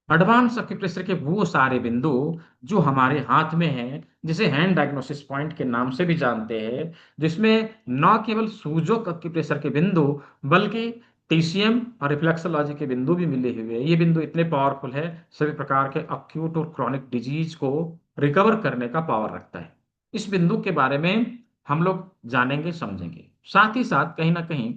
एडवांस एक्यूप्रेशर के वो सारे बिंदु जो हमारे हाथ में हैं, जिसे हैंड डायग्नोसिस पॉइंट के नाम से भी जानते हैं, जिसमें न केवल सूजोक एक्यूप्रेशर के बिंदु, बल्कि टीसीएम और रिफ्लेक्सोलॉजी के बिंदु भी मिले हुए हैं। ये बिंदु इतने पावरफुल है, सभी प्रकार के अक्यूट और क्रॉनिक डिजीज को रिकवर करने का पावर रखता है। इस बिंदु के बारे में हम लोग जानेंगे, समझेंगे। साथ ही साथ कहीं ना कहीं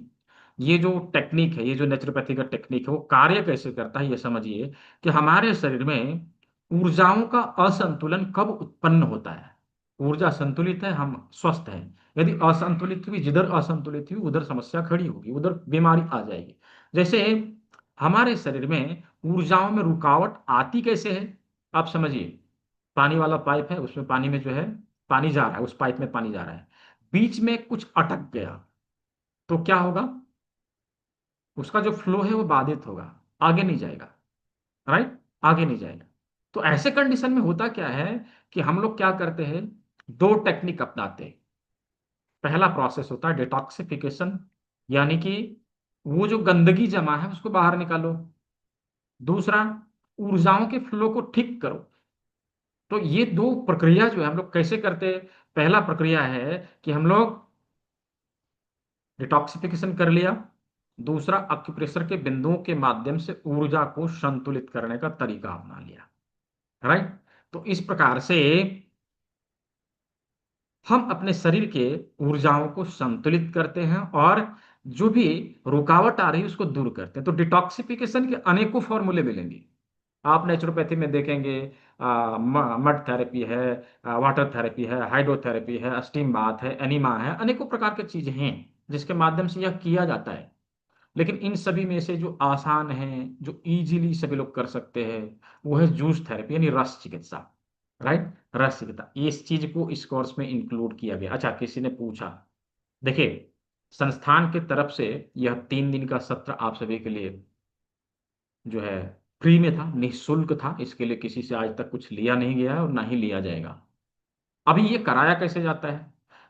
ये जो टेक्निक है, ये जो नेचुरोपैथी का टेक्निक है, वो कार्य कैसे करता है ये समझिए। कि हमारे शरीर में ऊर्जाओं का असंतुलन कब उत्पन्न होता है? ऊर्जा संतुलित है, हम स्वस्थ हैं। यदि असंतुलित हुई, जिधर असंतुलित हुई उधर समस्या खड़ी होगी, उधर बीमारी आ जाएगी। जैसे हमारे शरीर में ऊर्जाओं में रुकावट आती कैसे है? आप समझिए। पानी वाला पाइप है, उसमें पानी में जो है पानी जा रहा है, उस पाइप में पानी जा रहा है, बीच में कुछ अटक गया, तो क्या होगा? उसका जो फ्लो है वो बाधित होगा, आगे नहीं जाएगा। राइट। आगे नहीं जाएगा। तो ऐसे कंडीशन में होता क्या है कि हम लोग क्या करते हैं, दो टेक्निक अपनाते हैं। पहला प्रोसेस होता है डिटॉक्सिफिकेशन, यानी कि वो जो गंदगी जमा है उसको बाहर निकालो। दूसरा, ऊर्जाओं के फ्लो को ठीक करो। तो ये दो प्रक्रिया जो है हम लोग कैसे करते हैं? पहला प्रक्रिया है कि हम लोग डिटॉक्सिफिकेशन कर लिया। दूसरा, अक्यूप्रेशर के बिंदुओं के माध्यम से ऊर्जा को संतुलित करने का तरीका अपना लिया। राइट। तो इस प्रकार से हम अपने शरीर के ऊर्जाओं को संतुलित करते हैं और जो भी रुकावट आ रही है उसको दूर करते हैं। तो डिटॉक्सिफिकेशन के अनेकों फॉर्मूले मिलेंगे। आप नेचुरोपैथी में देखेंगे, मड थेरेपी है, वाटर थेरेपी है, हाइड्रोथेरेपी है, स्टीम बाथ है, एनिमा है, अनेकों प्रकार की चीजें हैं जिसके माध्यम से यह किया जाता है। लेकिन इन सभी में से जो आसान है, जो इजीली सभी लोग कर सकते हैं, वो है जूस थेरेपी यानी रस चिकित्सा। राइट। रस चिकित्सा, इस चीज को इस कोर्स में इंक्लूड किया गया। अच्छा, किसी ने पूछा, देखिए, संस्थान की तरफ से यह 3 दिन का सत्र आप सभी के लिए जो है फ्री में था, निःशुल्क था। इसके लिए किसी से आज तक कुछ लिया नहीं गया है और ना ही लिया जाएगा। अभी ये कराया कैसे जाता है?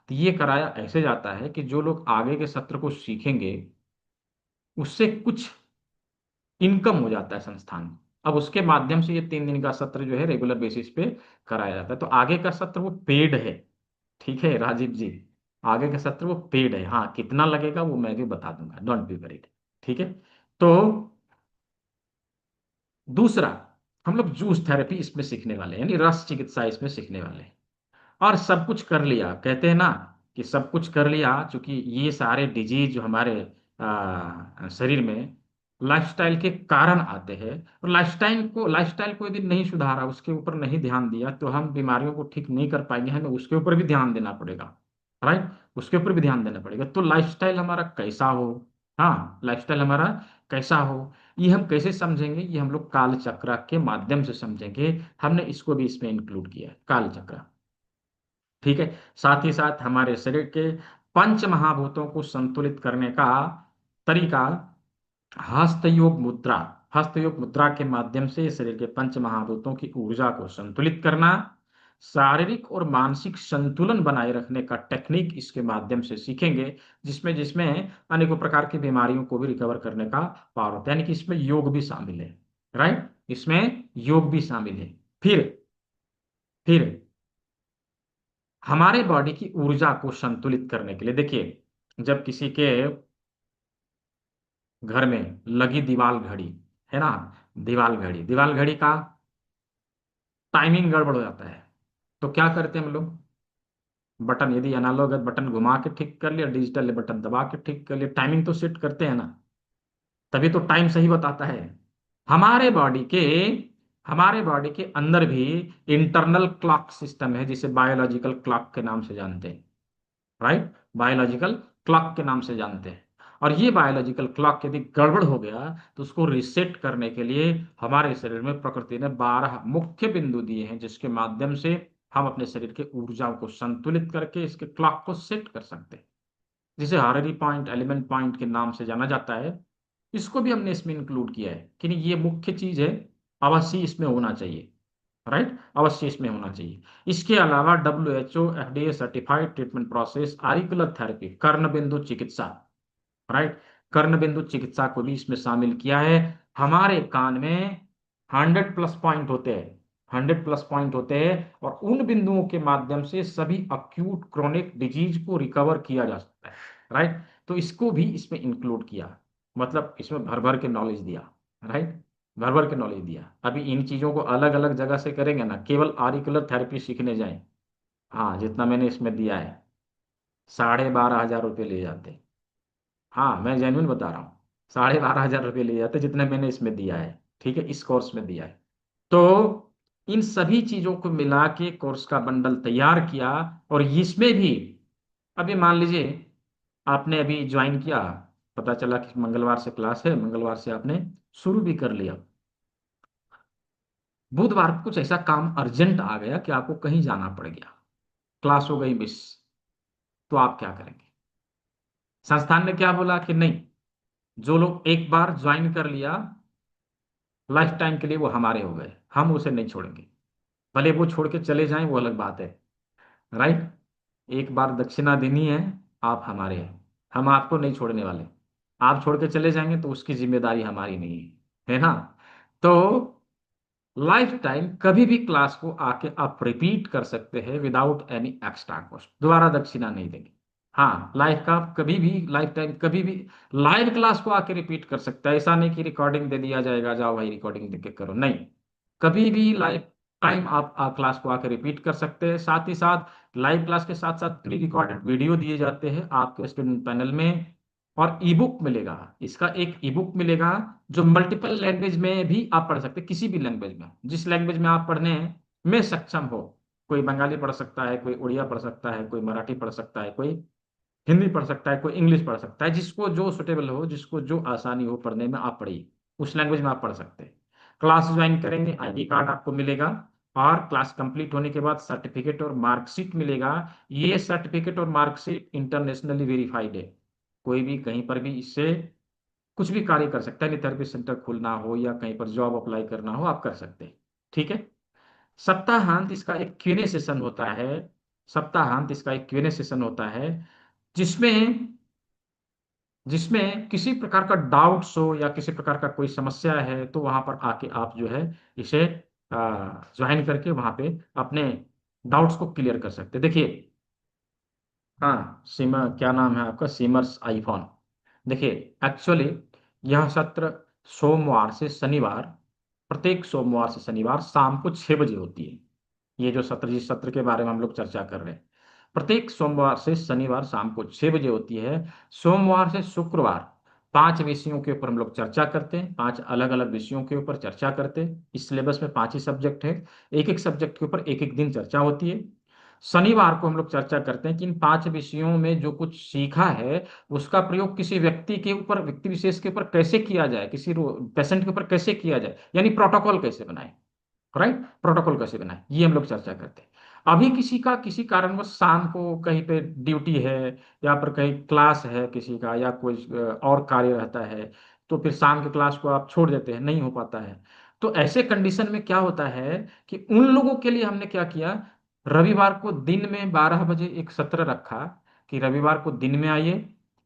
तो ये कराया ऐसे जाता है कि जो लोग आगे के सत्र को सीखेंगे उससे कुछ इनकम हो जाता है संस्थान में। अब उसके माध्यम से ये 3 दिन का सत्र जो है रेगुलर बेसिस पे कराया जाता है। तो आगे का सत्र वो पेड है। ठीक है राजीव जी, आगे का सत्र वो पेड है। हाँ, कितना लगेगा वो मैं भी बता दूंगा, डोंट बी वरीड। ठीक है। तो दूसरा, हम लोग जूस थेरेपी इसमें सीखने वाले हैं, यानी रस चिकित्सा इसमें सीखने वाले हैं। और सब कुछ कर लिया, कहते हैं ना कि सब कुछ कर लिया, क्योंकि ये सारे डिजीज जो हमारे शरीर में लाइफस्टाइल के कारण आते हैं। और लाइफस्टाइल को यदि नहीं सुधारा, उसके ऊपर नहीं ध्यान दिया, तो हम बीमारियों को ठीक नहीं कर पाएंगे। हमें उसके ऊपर भी ध्यान देना पड़ेगा। राइट। उसके ऊपर भी ध्यान देना पड़ेगा। तो लाइफस्टाइल हमारा कैसा हो, हाँ, लाइफस्टाइल हमारा कैसा हो, ये हम कैसे समझेंगे? ये हम लोग काल चक्र के माध्यम से समझेंगे। हमने इसको भी इसमें इंक्लूड किया है, काल चक्र। ठीक है। साथ ही साथ हमारे शरीर के पंच महाभूतों को संतुलित करने का तरीका, हस्तयोग मुद्रा। हस्तयोग मुद्रा के माध्यम से शरीर के पंच महाभूतों की ऊर्जा को संतुलित करना, शारीरिक और मानसिक संतुलन बनाए रखने का टेक्निक इसके माध्यम से सीखेंगे। जिसमें जिसमें अनेकों प्रकार की बीमारियों को भी रिकवर करने का पावर होता है, यानी कि इसमें योग भी शामिल है। राइट, इसमें योग भी शामिल है। फिर हमारे बॉडी की ऊर्जा को संतुलित करने के लिए, देखिए, जब किसी के घर में लगी दीवार घड़ी है ना, दीवार घड़ी का टाइमिंग गड़बड़ हो जाता है, तो क्या करते हैं हम लोग? बटन, यदि एनालॉग है बटन घुमा के ठीक कर लिया, डिजिटल है बटन दबा के ठीक कर लिया, टाइमिंग तो सेट करते हैं ना, तभी तो टाइम सही बताता है। हमारे बॉडी के हमारे बॉडी के अंदर भी इंटरनल क्लॉक सिस्टम है, जिसे बायोलॉजिकल क्लॉक के नाम से जानते हैं। राइट, बायोलॉजिकल क्लॉक के नाम से जानते हैं। और ये बायोलॉजिकल क्लॉक यदि गड़बड़ हो गया, तो उसको रिसेट करने के लिए हमारे शरीर में प्रकृति ने 12 मुख्य बिंदु दिए हैं, जिसके माध्यम से हम अपने शरीर के ऊर्जाओं को संतुलित करके इसके क्लॉक को सेट कर सकते हैं, जिसे हाररी पॉइंट, एलिमेंट पॉइंट के नाम से जाना जाता है। इसको भी हमने इसमें इंक्लूड किया है कि नहीं, ये मुख्य चीज है, अवश्य इसमें होना चाहिए। राइट, अवश्य इसमें होना चाहिए। इसके अलावा WHO FDA certified treatment process auricular therapy, कर्ण बिंदु चिकित्सा। राइट, कर्ण बिंदु चिकित्सा को भी इसमें शामिल किया है। हमारे कान में 100+ पॉइंट होते हैं, 100+ पॉइंट होते हैं, और उन बिंदुओं के माध्यम से सभी अक्यूट क्रोनिक डिजीज को रिकवर किया जा सकता है। राइट, तो इसको भी इसमें इंक्लूड किया, मतलब इसमें भर भर के नॉलेज दिया। राइट, भर भर के नॉलेज दिया। अभी इन चीजों को अलग अलग जगह से करेंगे ना, केवल आरिकुलर थेरेपी सीखने जाएं, हाँ, जितना मैंने इसमें दिया है, 12,500 रुपये ले जाते। हाँ, मैं जेन्युइन बता रहा हूँ, 12,500 रुपये ले जाते जितने मैंने इसमें दिया है। ठीक है, इस कोर्स में दिया है। तो इन सभी चीजों को मिला के कोर्स का बंडल तैयार किया। और इसमें भी, अभी मान लीजिए आपने अभी ज्वाइन किया, पता चला कि मंगलवार से क्लास है, मंगलवार से आपने शुरू भी कर लिया, बुधवार को कुछ ऐसा काम अर्जेंट आ गया कि आपको कहीं जाना पड़ गया, क्लास हो गई मिस, तो आप क्या करेंगे? संस्थान ने क्या बोला कि नहीं, जो लोग एक बार ज्वाइन कर लिया, लाइफ टाइम के लिए वो हमारे हो गए, हम उसे नहीं छोड़ेंगे। भले वो छोड़ के चले जाएं, वो अलग बात है। राइट, एक बार दक्षिणा देनी है, आप हमारे हैं। हम आपको नहीं छोड़ने वाले। आप छोड़ के चले जाएंगे तो उसकी जिम्मेदारी हमारी नहीं है ना। तो लाइफ टाइम कभी भी क्लास को आके आप रिपीट कर सकते हैं विदाउट एनी एक्स्ट्रा कॉस्ट, दोबारा दक्षिणा नहीं देंगे। हाँ, लाइफ का आप कभी भी, लाइफ टाइम कभी भी लाइव क्लास को आके रिपीट कर सकता है। ऐसा नहीं कि रिकॉर्डिंग दे दिया जाएगा, जाओ भाई रिकॉर्डिंग देख के करो, नहीं। कभी भी लाइव टाइम आप क्लास को आके रिपीट कर सकते हैं। साथ ही साथ लाइव क्लास के साथ साथ प्री रिकॉर्डेड वीडियो दिए जाते हैं आपके स्टूडेंट पैनल में। और ईबुक मिलेगा, इसका एक ईबुक मिलेगा जो मल्टीपल लैंग्वेज में भी आप पढ़ सकते हैं, किसी भी लैंग्वेज में, जिस लैंग्वेज में आप पढ़ने में सक्षम हो। कोई बंगाली पढ़ सकता है, कोई उड़िया पढ़ सकता है, कोई मराठी पढ़ सकता है, कोई हिंदी पढ़ सकता है, कोई इंग्लिश पढ़ सकता है। जिसको जो सुटेबल हो, जिसको जो आसानी हो पढ़ने में, आप पढ़िए, उस लैंग्वेज में आप पढ़ सकते हैं। क्लास ज्वाइन करेंगे, आईडी कार्ड आपको मिलेगा, और क्लास कंप्लीट होने के बाद सर्टिफिकेट और मार्कशीट मिलेगा। ये सर्टिफिकेट और मार्कशीट इंटरनेशनली वेरीफाइड है। कोई भी कहीं पर भी इससे कुछ भी कार्य कर सकता है, थेरेपी सेंटर खोलना हो या कहीं पर जॉब अप्लाई करना हो, आप कर सकते हैं। ठीक है। सप्ताहांत इसका एक क्यूएनए सेशन होता है। सप्ताहांत इसका एक क्यूएनए सेशन होता है, जिसमें जिसमें किसी प्रकार का डाउट्स हो या किसी प्रकार का कोई समस्या है, तो वहां पर आके आप जो है इसे ज्वाइन करके वहां पे अपने डाउट्स को क्लियर कर सकते हैं। देखिए, हाँ सीमा, क्या नाम है आपका, सीमर्स आईफोन। देखिए, एक्चुअली यह सत्र सोमवार से शनिवार, प्रत्येक सोमवार से शनिवार शाम को 6 बजे होती है। ये जो सत्र, जिस सत्र के बारे में हम लोग चर्चा कर रहे हैं, प्रत्येक सोमवार से शनिवार शाम को 6 बजे होती है। सोमवार से शुक्रवार 5 विषयों के ऊपर हम लोग चर्चा करते हैं, 5 अलग अलग विषयों के ऊपर चर्चा करते हैं। इस सिलेबस में 5 ही सब्जेक्ट है, एक एक सब्जेक्ट के ऊपर एक एक दिन चर्चा होती है। शनिवार को हम लोग चर्चा करते हैं कि इन 5 विषयों में जो कुछ सीखा है, उसका प्रयोग किसी व्यक्ति के ऊपर, व्यक्ति विशेष के ऊपर कैसे किया जाए, किसी पेशेंट के ऊपर कैसे किया जाए, यानी प्रोटोकॉल कैसे बनाए, राइट, प्रोटोकॉल कैसे बनाए, ये हम लोग चर्चा करते हैं। अभी किसी का किसी कारणवश शाम को कहीं पे ड्यूटी है, या फिर कहीं क्लास है किसी का, या कोई और कार्य रहता है, तो फिर शाम की क्लास को आप छोड़ देते हैं, नहीं हो पाता है। तो ऐसे कंडीशन में क्या होता है कि उन लोगों के लिए हमने क्या किया, रविवार को दिन में 12 बजे एक सत्र रखा, कि रविवार को दिन में आइए।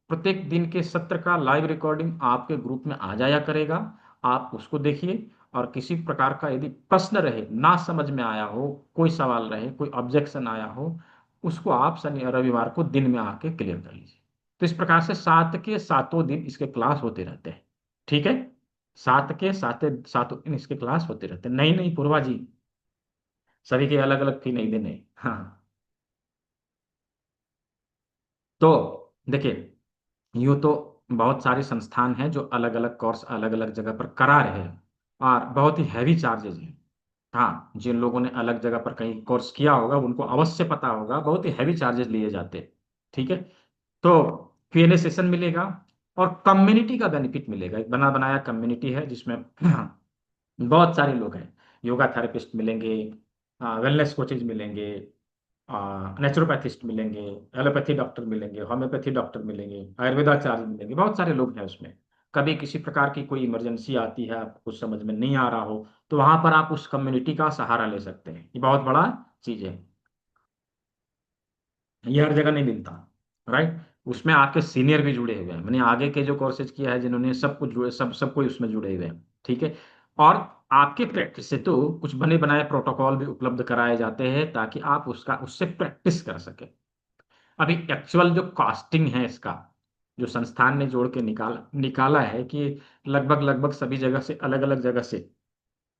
प्रत्येक दिन के सत्र का लाइव रिकॉर्डिंग आपके ग्रुप में आ जाया करेगा, आप उसको देखिए। और किसी प्रकार का यदि प्रश्न रहे, ना समझ में आया हो, कोई सवाल रहे, कोई ऑब्जेक्शन आया हो, उसको आप शनि रविवार को दिन में आके क्लियर कर लीजिए। तो इस प्रकार से 7 के 7 दिन इसके क्लास होते रहते हैं। ठीक है, 7 के 7 दिन इसके क्लास होते रहते हैं। नहीं नहीं पूर्वा जी, सभी के अलग अलग फी नहीं देने। हाँ, तो देखिए, यूँ तो बहुत सारे संस्थान हैं जो अलग अलग कोर्स अलग अलग जगह पर करा रहे हैं, और बहुत ही हैवी चार्जेज हैं। हाँ, जिन लोगों ने अलग जगह पर कहीं कोर्स किया होगा उनको अवश्य पता होगा, बहुत ही हैवी चार्जेस लिए जाते हैं। ठीक है। तो क्यूएनए सेशन मिलेगा, और कम्युनिटी का बेनिफिट मिलेगा। एक बना बनाया कम्युनिटी है जिसमें बहुत सारे लोग हैं। योगा थेरेपिस्ट मिलेंगे, वेलनेस कोचेज मिलेंगे, नेचुरोपैथिस्ट मिलेंगे, एलोपैथी डॉक्टर मिलेंगे, होम्योपैथी डॉक्टर मिलेंगे, आयुर्वेदाचार्य मिलेंगे, बहुत सारे लोग हैं उसमें। कभी किसी प्रकार की कोई इमरजेंसी आती है, आपको कुछ समझ में नहीं आ रहा हो, तो वहां पर आप उस कम्युनिटी का सहारा ले सकते हैं। ये बहुत बड़ा चीज है, ये हर जगह नहीं मिलता, राइट। उसमें आपके सीनियर भी जुड़े हुए हैं, मैंने आगे के जो कोर्सेज किया है, जिन्होंने सब कुछ जुड़े, सब कोई उसमें जुड़े हुए हैं। ठीक है। और आपके प्रैक्टिस से तो कुछ बने बनाए प्रोटोकॉल भी उपलब्ध कराए जाते हैं, ताकि आप उसका उससे प्रैक्टिस कर सके। अभी एक्चुअल जो कॉस्टिंग है इसका, जो संस्थान ने जोड़ के निकाला निकाला है, कि लगभग लगभग सभी जगह से, अलग अलग जगह से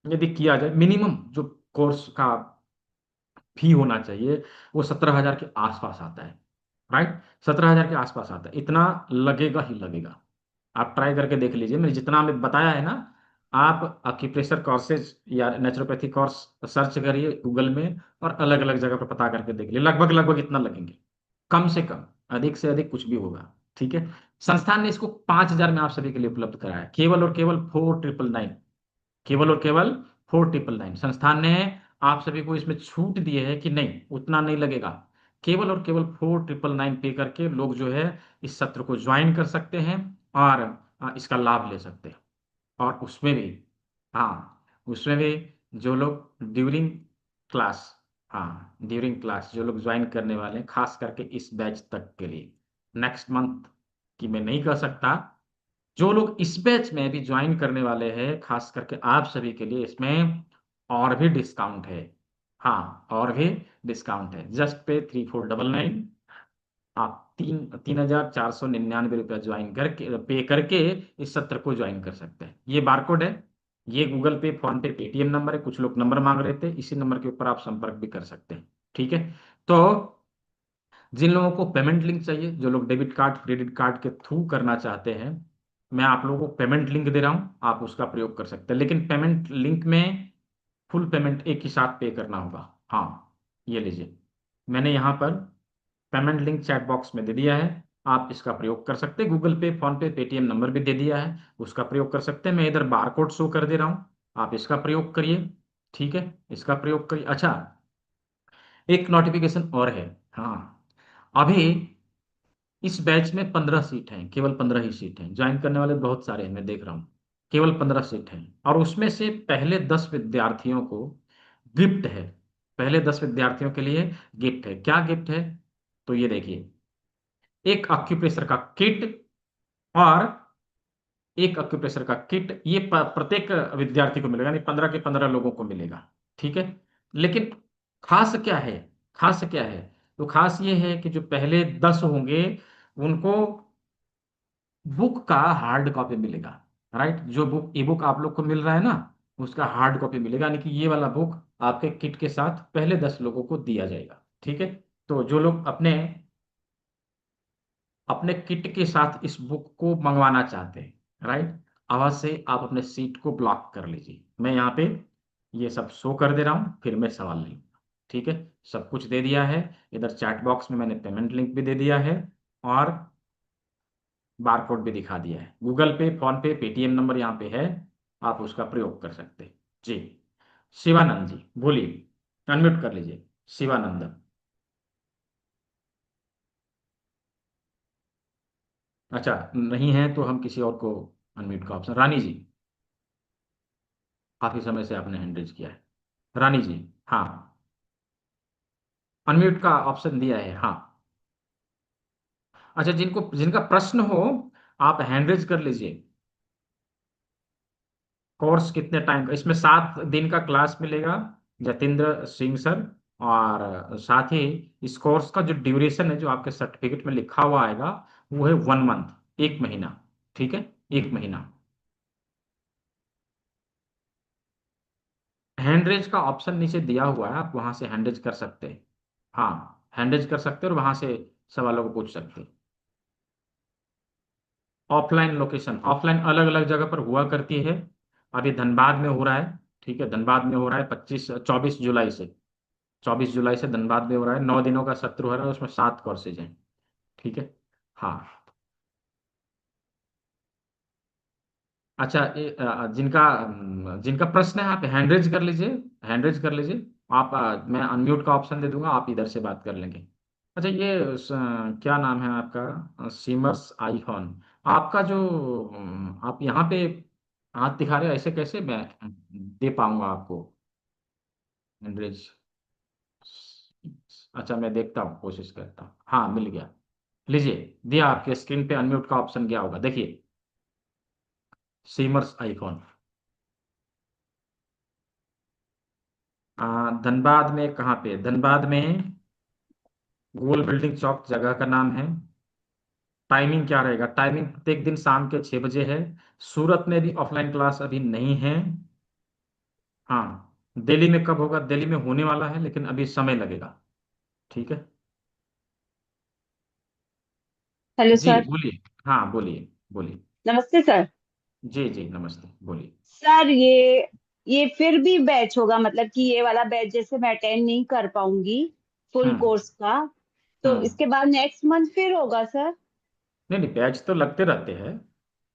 यदि किया जाए, मिनिमम जो कोर्स का फी होना चाहिए, वो 17 हजार के आसपास आता है, राइट। 17 हजार के आसपास आता है, इतना लगेगा ही लगेगा। आप ट्राई करके देख लीजिए, मैंने जितना हमें बताया है ना। आप एक्यूप्रेशर कोर्सेज या नेचुरोपैथी कोर्स सर्च करिए गूगल में, और अलग अलग जगह पर पता करके देख लीजिए, लगभग लगभग इतना लगेंगे, कम से कम। अधिक से अधिक कुछ भी होगा। ठीक है। संस्थान ने इसको 5 हजार में आप सभी के लिए उपलब्ध कराया है, केवल और केवल 4999। केवल और केवल 4999 संस्थान ने आप सभी को इसमें छूट दी है, कि नहीं उतना नहीं लगेगा। केवल और केवल 4999 पे करके लोग जो है इस सत्र को ज्वाइन कर सकते हैं, और इसका लाभ ले सकते हैं। और उसमें भी, हाँ उसमें भी जो लोग ड्यूरिंग क्लास, हाँ ड्यूरिंग क्लास जो लोग ज्वाइन करने वाले हैं, खास करके इस बैच तक के लिए, नेक्स्ट मंथ कि मैं नहीं कर सकता। जो लोग इस बैच में भी ज्वाइन करने वाले हैं, खास करके आप सभी के लिए इसमें और भी डिस्काउंट है। हाँ, और भी डिस्काउंट है। जस्ट पे 3499, आप 3,499 रुपया ज्वाइन करके, पे करके इस सत्र को ज्वाइन कर सकते हैं। ये बारकोड है, ये गूगल पे, फोन पे, पेटीएम नंबर है। कुछ लोग नंबर मांग रहे थे, इसी नंबर के ऊपर आप संपर्क भी कर सकते हैं। ठीक है। तो जिन लोगों को पेमेंट लिंक चाहिए, जो लोग डेबिट कार्ड क्रेडिट कार्ड के थ्रू करना चाहते हैं, मैं आप लोगों को पेमेंट लिंक दे रहा हूं, आप उसका प्रयोग कर सकते हैं। लेकिन पेमेंट लिंक में फुल पेमेंट एक ही साथ पे करना होगा। हाँ, ये लीजिए, मैंने यहाँ पर पेमेंट लिंक चैट बॉक्स में दे दिया है। आप इसका प्रयोग कर सकते हैं। गूगल पे, फोन पे, पेटीएम नंबर भी दे दिया है, उसका प्रयोग कर सकते हैं। मैं इधर बारकोड शो कर दे रहा हूँ, आप इसका प्रयोग करिए। ठीक है, इसका प्रयोग करिए। अच्छा, एक नोटिफिकेशन और है। हाँ, अभी इस बैच में 15 सीट हैं, केवल 15 ही सीट हैं। ज्वाइन करने वाले बहुत सारे हैं, मैं देख रहा हूँ। केवल 15 सीट हैं, और उसमें से पहले 10 विद्यार्थियों को गिफ्ट है। पहले 10 विद्यार्थियों के लिए गिफ्ट है। क्या गिफ्ट है? तो ये देखिए, एक अक्यूप्रेशर का किट, और एक अक्यूप्रेशर का किट, ये प्रत्येक विद्यार्थी को मिलेगा, यानी 15 के 15 लोगों को मिलेगा। ठीक है। लेकिन खास क्या है? खास क्या है? तो खास ये है कि जो पहले 10 होंगे, उनको बुक का हार्ड कॉपी मिलेगा। राइट, जो बुक, ई बुक आप लोग को मिल रहा है ना, उसका हार्ड कॉपी मिलेगा, यानी कि ये वाला बुक आपके किट के साथ पहले 10 लोगों को दिया जाएगा। ठीक है। तो जो लोग अपने अपने किट के साथ इस बुक को मंगवाना चाहते हैं, राइट, आवाज से आप अपने सीट को ब्लॉक कर लीजिए। मैं यहाँ पे ये सब शो कर दे रहा हूँ, फिर मैं सवाल लूँ। ठीक है, सब कुछ दे दिया है। इधर चैट बॉक्स में मैंने पेमेंट लिंक भी दे दिया है, और बारकोड भी दिखा दिया है। गूगल पे, फोन पे, पेटीएम नंबर यहाँ पे है, आप उसका प्रयोग कर सकते हैं। जी, शिवानंद जी बोलिए, अनम्यूट कर लीजिए। शिवानंद। अच्छा, नहीं है तो हम किसी और को अनम्यूट का ऑप्शन, रानी जी, काफी समय से आपने हैंड रेज किया है। रानी जी, हाँ, अनम्यूट का ऑप्शन दिया है, हाँ। अच्छा, जिनको जिनका प्रश्न हो, आप हैंड रेज कर लीजिए। कोर्स कितने टाइम का? इसमें 7 दिन का क्लास मिलेगा, जतेंद्र सिंह सर। और साथ ही इस कोर्स का जो ड्यूरेशन है, जो आपके सर्टिफिकेट में लिखा हुआ आएगा, वो है 1 मंथ, 1 महीना। ठीक है, 1 महीना। हैंडरेज का ऑप्शन नीचे दिया हुआ है, आप वहां से हैंडरेज कर सकते हैं। हाँ, हैंडरेज कर सकते हैं, और वहां से सवालों को पूछ सकते हैं। ऑफलाइन लोकेशन, ऑफलाइन अलग अलग जगह पर हुआ करती है। अभी धनबाद में हो रहा है। ठीक है, धनबाद में हो रहा है 24 जुलाई से। 24 जुलाई से धनबाद में हो रहा है। 9 दिनों का सत्र हो रहा है, उसमें 7 कोर्सेज हैं। ठीक है। हाँ। अच्छा, जिनका जिनका प्रश्न है, आप हैंडरेज कर लीजिए। हैंडरेज कर लीजिए। आप मैं अनम्यूट का ऑप्शन दे दूंगा, आप इधर से बात कर लेंगे। अच्छा, ये क्या नाम है आपका? Seamers iPhone. आपका जो आप यहाँ पे हाथ दिखा रहे हो, ऐसे कैसे मैं दे पाऊंगा आपको हैंडरेज? अच्छा, मैं देखता हूँ, कोशिश करता हूँ। हाँ, मिल गया। लीजिए, दिया, आपके स्क्रीन पे अनम्यूट का ऑप्शन गया होगा, देखिए। Seamers iPhone. धनबाद में कहाँ पे? धनबाद में गोल बिल्डिंग चौक जगह का नाम है। टाइमिंग क्या रहेगा? टाइमिंग प्रत्येक दिन शाम के 6 बजे है। सूरत में भी ऑफलाइन क्लास अभी नहीं है। हाँ, दिल्ली में कब होगा? दिल्ली में होने वाला है, लेकिन अभी समय लगेगा। ठीक है। हेलो जी सर। बोलिए। हाँ, बोलिए बोलिए। नमस्ते सर। जी जी, नमस्ते, बोलिए। सर ये फिर भी बैच होगा, मतलब कि ये वाला बैच जैसे मैं अटेंड नहीं कर पाऊंगी फुल हम्म। कोर्स का, तो हम्म। इसके बाद नेक्स्ट मंथ फिर होगा सर? नहीं नहीं, बैच तो लगते रहते हैं।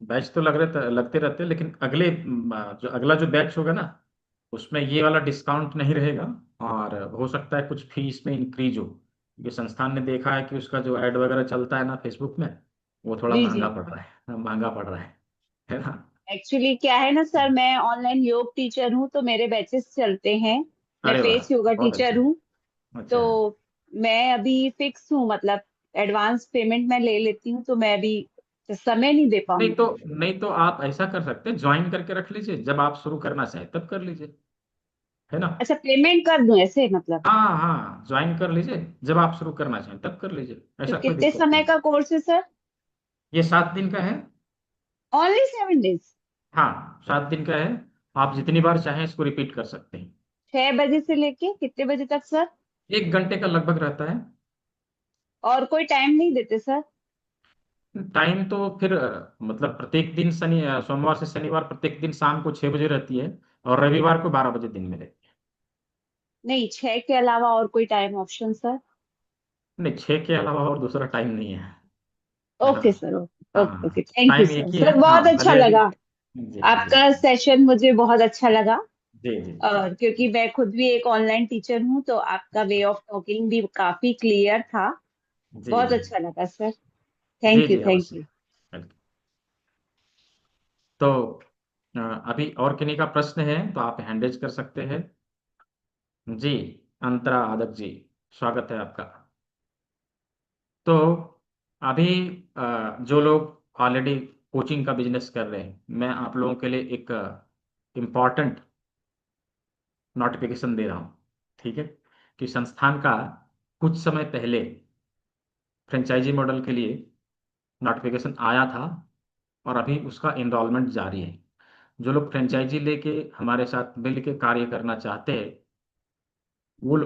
बैच तो लगते रहते हैं, लेकिन अगले जो अगला जो बैच होगा ना, उसमें ये वाला डिस्काउंट नहीं रहेगा। और हो सकता है कुछ फीस में इंक्रीज हो, क्योंकि संस्थान ने देखा है कि उसका जो ऐड वगैरह चलता है ना फेसबुक में, वो थोड़ा जी जी। महंगा पड़ रहा है, महंगा पड़ रहा है ना? एक्चुअली क्या है ना सर, मैं ऑनलाइन योग टीचर हूँ, तो मेरे बैचेस चलते हैं। मैं अरे वाह, फेस योगा बहुत टीचर अच्छा। हूँ। तो अच्छा। मैं अभी फिक्स हूँ, मतलब एडवांस पेमेंट मैं ले लेती हूँ, तो मैं अभी तो समय नहीं दे नहीं तो पाऊंगी। नहीं तो आप ऐसा कर सकते हैं, ज्वाइन करके रख लीजिए, जब आप शुरू करना चाहें तब कर लीजिए, है ना। अच्छा, पेमेंट कर दूं ऐसे मतलब? हाँ हाँ, ज्वाइन कर लीजिए, जब आप शुरू करना चाहें तब कर लीजिए, तो ऐसा कोई कितने दिक्कत समय नहीं। का कोर्स है सर? ये 7 दिन का है। Only 7 days? हाँ, 7 दिन का है। आप जितनी बार चाहें इसको रिपीट कर सकते हैं। 6 बजे से लेके कितने बजे तक सर? 1 घंटे का लगभग रहता है। और कोई टाइम नहीं देते सर? टाइम तो फिर मतलब प्रत्येक दिन सोमवार से शनिवार प्रत्येक दिन शाम को 6 बजे रहती है, और रविवार को 12 बजे दिन में रहती नहीं, 6 के अलावा और कोई टाइम ऑप्शन सर? है। नहीं, 6 के अलावा और दूसरा टाइम नहीं है ना। Okay sir, okay okay okay, हाँ, थैंक यू टाइम सर। एक ही है, सर बहुत हाँ, अच्छा भले अभी। लगा। जी जी आपका सेशन मुझे बहुत अच्छा लगा। जी जी और क्योंकि मैं खुद भी एक ऑनलाइन टीचर हूँ, तो आपका वे ऑफ टॉकिंग भी काफी क्लियर था। जी बहुत जी अच्छा लगा सर। जी थैंक यू, जी, थैंक अवश्य। यू। वेलकम। तो अभी और किन्हीं का प्रश्न है तो आप हैंड रेज कर सकते हैं। जी, अंतरा आदक जी, स्वागत है आपका। तो अभी जो लोग ऑलरेडी कोचिंग का बिजनेस कर रहे हैं, मैं आप लोगों के लिए एक इम्पॉर्टेंट नोटिफिकेशन दे रहा हूँ, ठीक है। कि संस्थान का कुछ समय पहले फ्रेंचाइजी मॉडल के लिए नोटिफिकेशन आया था, और अभी उसका इनरोलमेंट जारी है। जो लोग फ्रेंचाइजी लेके हमारे साथ मिल के कार्य करना चाहते हैं, वो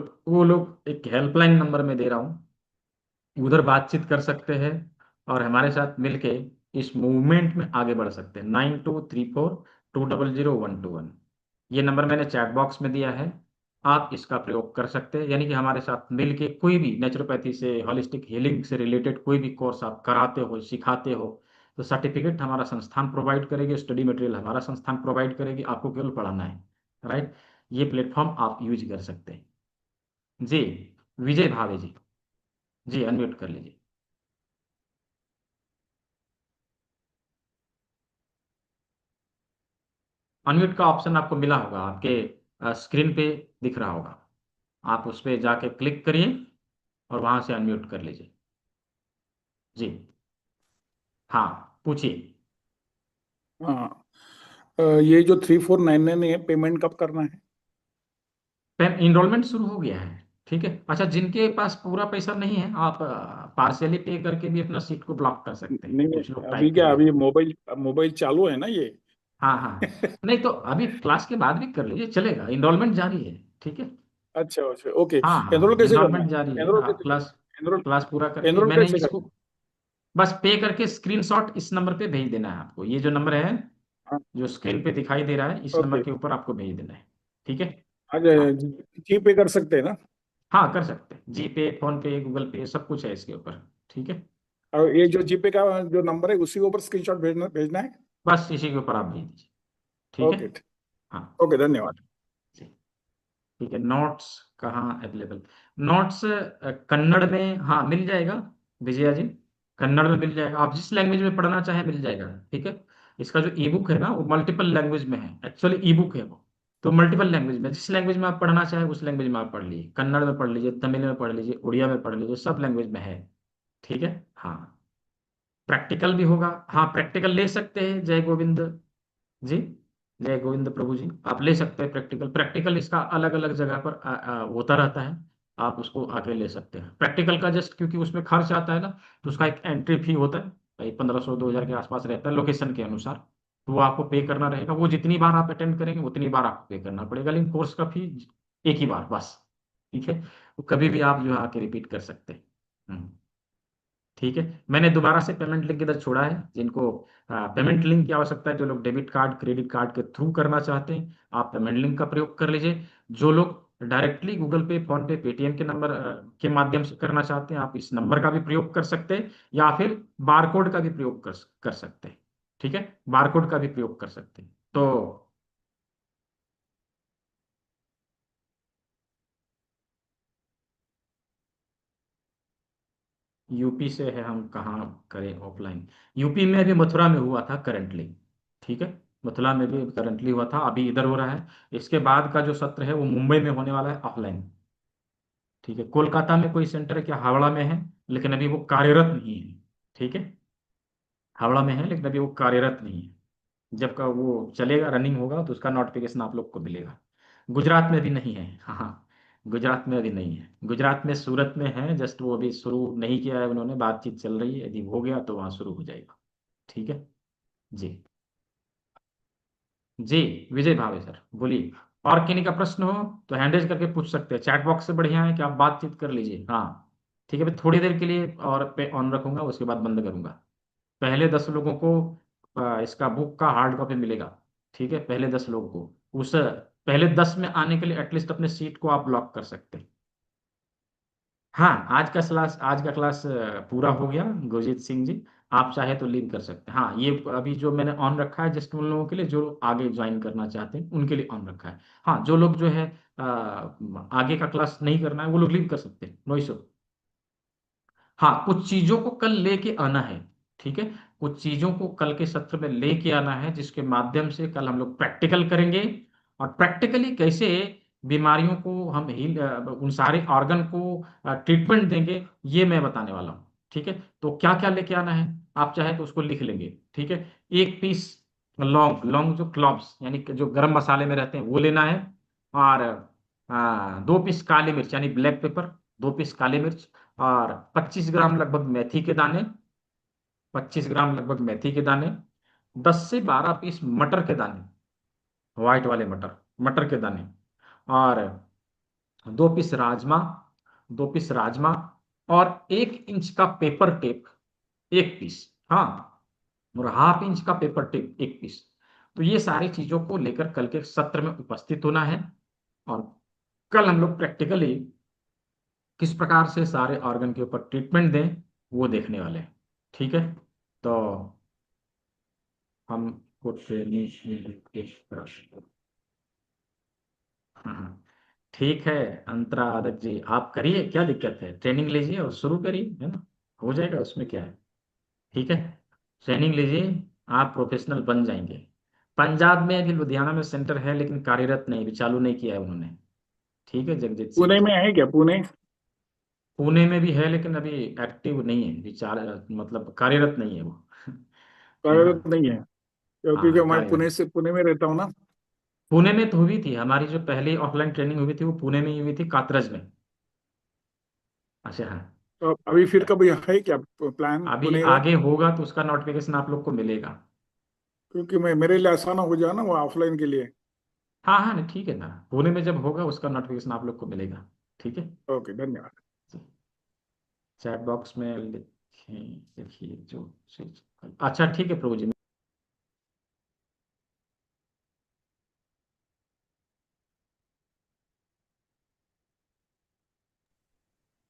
लोग एक हेल्पलाइन नंबर में दे रहा हूँ, उधर बातचीत कर सकते हैं, और हमारे साथ मिलके इस मूवमेंट में आगे बढ़ सकते हैं। 9234200121, ये नंबर मैंने चैट बॉक्स में दिया है। आप इसका प्रयोग कर सकते हैं, यानी कि हमारे साथ मिलके कोई भी नेचुरोपैथी से हॉलिस्टिक हीलिंग से रिलेटेड कोई भी कोर्स आप कराते हो, सिखाते हो, तो सर्टिफिकेट हमारा संस्थान प्रोवाइड करेगी, स्टडी मटेरियल हमारा संस्थान प्रोवाइड करेगी, आपको केवल पढ़ाना है। राइट। ये प्लेटफॉर्म आप यूज कर सकते हैं। जी, विजय भावे जी, जी अनम्यूट कर लीजिए। अनम्यूट का ऑप्शन आपको मिला होगा, आपके स्क्रीन पे दिख रहा होगा। आप उस पर जाके क्लिक करिए और वहां से अनम्यूट कर लीजिए। जी, हाँ, पूछिए। हाँ। ये जो 3499 है, पेमेंट कब करना है? इनरोलमेंट शुरू हो गया है, ठीक है। अच्छा, जिनके पास पूरा पैसा नहीं है, आप पार्शियली पे करके भी अपना सीट को ब्लॉक कर सकते हैं, नहीं कुछ नहीं, लोग अभी टाइप कर क्या, लेते अभी हैं। मोबाइल मोबाइल चालू है ना ये। हाँ हाँ, नहीं तो अभी क्लास के बाद भी कर लीजिए, चलेगा, इनरोलमेंट जारी है, ठीक है। अच्छा अच्छा, ओके। हाँ एनरोल हाँ, कैसे करना इनरोलमेंट है? जारी है, एनरोल आप कैसे क्लास करना एनरोल क्लास पूरा करके एनरोल मैंने कैसे इसको करना? बस पे करके स्क्रीनशॉट इस नंबर पे भेज देना है आपको। ये जो नंबर है, हाँ, जो स्क्रीन पे दिखाई दे रहा है, इस नंबर ओके। के ऊपर आपको भेज देना है, ठीक है। आज हाँ जी पे कर सकते हैं ना? हाँ, कर सकते हैं, जी पे, फोन पे, गूगल पे, सब कुछ है इसके ऊपर, ठीक है। और ये जो जीपे का जो नंबर है उसी के ऊपर स्क्रीनशॉट भेजना भेजना है? बस इसी के ऊपर आप भेज दीजिए, ठीक है। ओके। हाँ ओके, धन्यवाद। जी, ठीक है। नोट्स कहाँ अवेलेबल? नोट्स कन्नड़ में, हाँ, मिल जाएगा विजया जी, कन्नड़ में मिल जाएगा, आप जिस लैंग्वेज में पढ़ना चाहें मिल जाएगा, ठीक है। इसका जो ई बुक है ना, वो मल्टीपल लैंग्वेज में है, एक्चुअली ई बुक है वो। तो मल्टीपल लैंग्वेज में, जिस लैंग्वेज में आप पढ़ना चाहें उस लैंग्वेज में आप पढ़ लीजिए, कन्नड़ में पढ़ लीजिए, तमिल में पढ़ लीजिए, उड़िया में पढ़ लीजिए, सब लैंग्वेज में है, ठीक है। हाँ, प्रैक्टिकल भी होगा, हाँ, प्रैक्टिकल ले सकते हैं, जय गोविंद जी, जय गोविंद प्रभु जी, आप ले सकते हैं प्रैक्टिकल। प्रैक्टिकल इसका अलग अलग जगह पर होता रहता है, आप उसको आके ले सकते हैं प्रैक्टिकल का। जस्ट क्योंकि उसमें खर्च आता है ना, तो उसका एक एंट्री फी होता है, भाई 1500 2000 के आसपास रहता है लोकेशन के अनुसार। तो वो आपको पे करना रहेगा, वो जितनी बार आप अटेंड करेंगे उतनी बार आपको पे करना पड़ेगा, लेकिन कोर्स का फी एक ही बार बस, ठीक है। तो कभी भी आप जो है आके रिपीट कर सकते हैं। ठीक है, मैंने दोबारा से पेमेंट लिंक इधर छोड़ा है, जिनको पेमेंट लिंक की आवश्यकता है, जो लोग डेबिट कार्ड क्रेडिट कार्ड के थ्रू करना चाहते हैं, आप पेमेंट लिंक का प्रयोग कर लीजिए। जो लोग डायरेक्टली गूगल पे, फोन पे, पेटीएम के नंबर के माध्यम से करना चाहते हैं, आप इस नंबर का भी प्रयोग कर सकते हैं, या फिर बारकोड का भी प्रयोग कर सकते हैं, ठीक है। बारकोड का भी प्रयोग कर सकते हैं। तो यूपी से है, हम कहाँ करें ऑफलाइन? यूपी में भी मथुरा में हुआ था करंटली, ठीक है। मथुरा में भी करंटली हुआ था, अभी इधर हो रहा है। इसके बाद का जो सत्र है वो मुंबई में होने वाला है ऑफलाइन, ठीक है। कोलकाता में कोई सेंटर है क्या? हावड़ा में है, लेकिन अभी वो कार्यरत नहीं है, ठीक है। हावड़ा में है लेकिन अभी वो कार्यरत नहीं है। जब का वो चलेगा, रनिंग होगा, तो उसका नोटिफिकेशन आप लोग को मिलेगा। गुजरात में भी नहीं है, हाँ हाँ, गुजरात में अभी नहीं है। गुजरात में सूरत में है, जस्ट वो अभी शुरू नहीं किया है उन्होंने, बातचीत चल रही है, यदि हो गया तो वहाँ शुरू हो जाएगा। ठीक है जी। जी, विजय भावे सर बोलिए। और किन्हीं का प्रश्न हो तो हैंडरेज करके पूछ सकते हैं, चैट बॉक्स से बढ़िया है कि आप बातचीत कर लीजिए। हाँ ठीक है, मैं थोड़ी देर के लिए और पे ऑन रखूंगा, उसके बाद बंद करूंगा। पहले 10 लोगों को इसका बुक का हार्ड कॉपी मिलेगा। ठीक है, पहले 10 लोगों को, उस पहले 10 में आने के लिए एटलीस्ट अपने सीट को आप ब्लॉक कर सकते हैं। हाँ, आज का क्लास पूरा हो गया गुरजीत सिंह जी। आप चाहे तो लीव कर सकते हैं। हाँ, ये अभी जो मैंने ऑन रखा है जस्ट उन लोगों के लिए जो आगे ज्वाइन करना चाहते हैं, उनके लिए ऑन रखा है। हाँ, जो लोग जो है आगे का क्लास नहीं करना है वो लोग लीव कर सकते हैं, नो इशू। हाँ, कुछ चीजों को कल लेके आना है। ठीक है, कुछ चीजों को कल के सत्र में लेके आना है, जिसके माध्यम से कल हम लोग प्रैक्टिकल करेंगे। और प्रैक्टिकली कैसे बीमारियों को हम हील, उन सारे ऑर्गन को ट्रीटमेंट देंगे, ये मैं बताने वाला हूँ। ठीक है, तो क्या क्या लेके आना है, आप चाहे तो उसको लिख लेंगे। ठीक है, 1 पीस लौंग, लौंग जो क्लॉव्स यानी कि जो गरम मसाले में रहते हैं वो लेना है। और 2 पीस काली मिर्च यानी ब्लैक पेपर, 2 पीस काली मिर्च। और 25 ग्राम लगभग मेथी के दाने, 25 ग्राम लगभग मेथी के दाने। 10 से 12 पीस मटर के दाने, व्हाइट वाले मटर, मटर के दाने। और 2 पीस राजमा, और 1 इंच का पेपर टेप 1 पीस। हाँ, और ½ इंच का पेपर टेप 1 पीस। तो ये सारी चीजों को लेकर कल के सत्र में उपस्थित होना है। और कल हम लोग प्रैक्टिकली किस प्रकार से सारे ऑर्गन के ऊपर ट्रीटमेंट दें वो देखने वाले हैं। ठीक है, तो हमको ट्रेनिंग, हाँ ठीक है। अंतरा आदत जी, आप करिए, क्या दिक्कत है, ट्रेनिंग लीजिए और शुरू करिए, है ना, हो जाएगा, उसमें क्या है। ठीक है, ट्रेनिंग लीजिए, आप प्रोफेशनल बन जाएंगे। पंजाब में अभी लुधियाना में सेंटर है लेकिन कार्यरत नहीं, अभी चालू नहीं किया है उन्होंने। ठीक है जगजीत सिंह पुणे जी। में है क्या, पुणे? पुणे में भी है लेकिन अभी एक्टिव नहीं है, विचार मतलब कार्यरत नहीं है वो। है ना, कार्यरत नहीं है? क्योंकि हाँ मैं कार्यरत। पुणे में रहता हूँ ना। पुणे में तो हुई थी हमारी जो पहली ऑफलाइन ट्रेनिंग हुई थी, वो पुणे में ही हुई थी, कात्रज में। अच्छा हाँ, तो अभी फिर कभी है क्या प्लान अभी पुणे का? आगे होगा तो उसका नोटिफिकेशन आप लोग को मिलेगा। क्योंकि मैं मेरे लिए आसान हो जाए ना वो ऑफलाइन के लिए। हाँ हाँ, नहीं ठीक है ना, पुणे में जब होगा उसका नोटिफिकेशन आप लोग को मिलेगा। ठीक है, ओके, धन्यवाद। चैट बॉक्स में लिखिए, लिखिए जो चीज। अच्छा ठीक है प्रभु जी।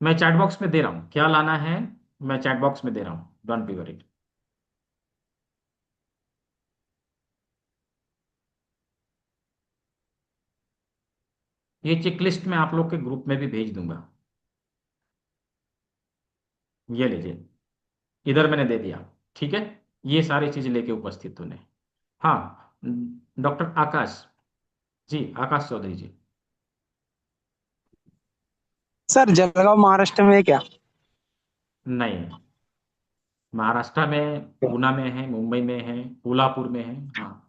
मैं चैट बॉक्स में दे रहा हूँ, क्या लाना है मैं चैट बॉक्स में दे रहा हूँ, डोंट बी वरीड। ये चेक लिस्ट मैं आप लोग के ग्रुप में भी भेज दूंगा, ये लीजिए, इधर मैंने दे दिया। ठीक है, ये सारी चीजें लेके उपस्थित होने। हाँ, डॉक्टर आकाश जी, आकाश चौधरी जी। सर जलगांव महाराष्ट्र में है क्या? नहीं, महाराष्ट्र में पूना में है, मुंबई में है, कोल्हापुर में है। हाँ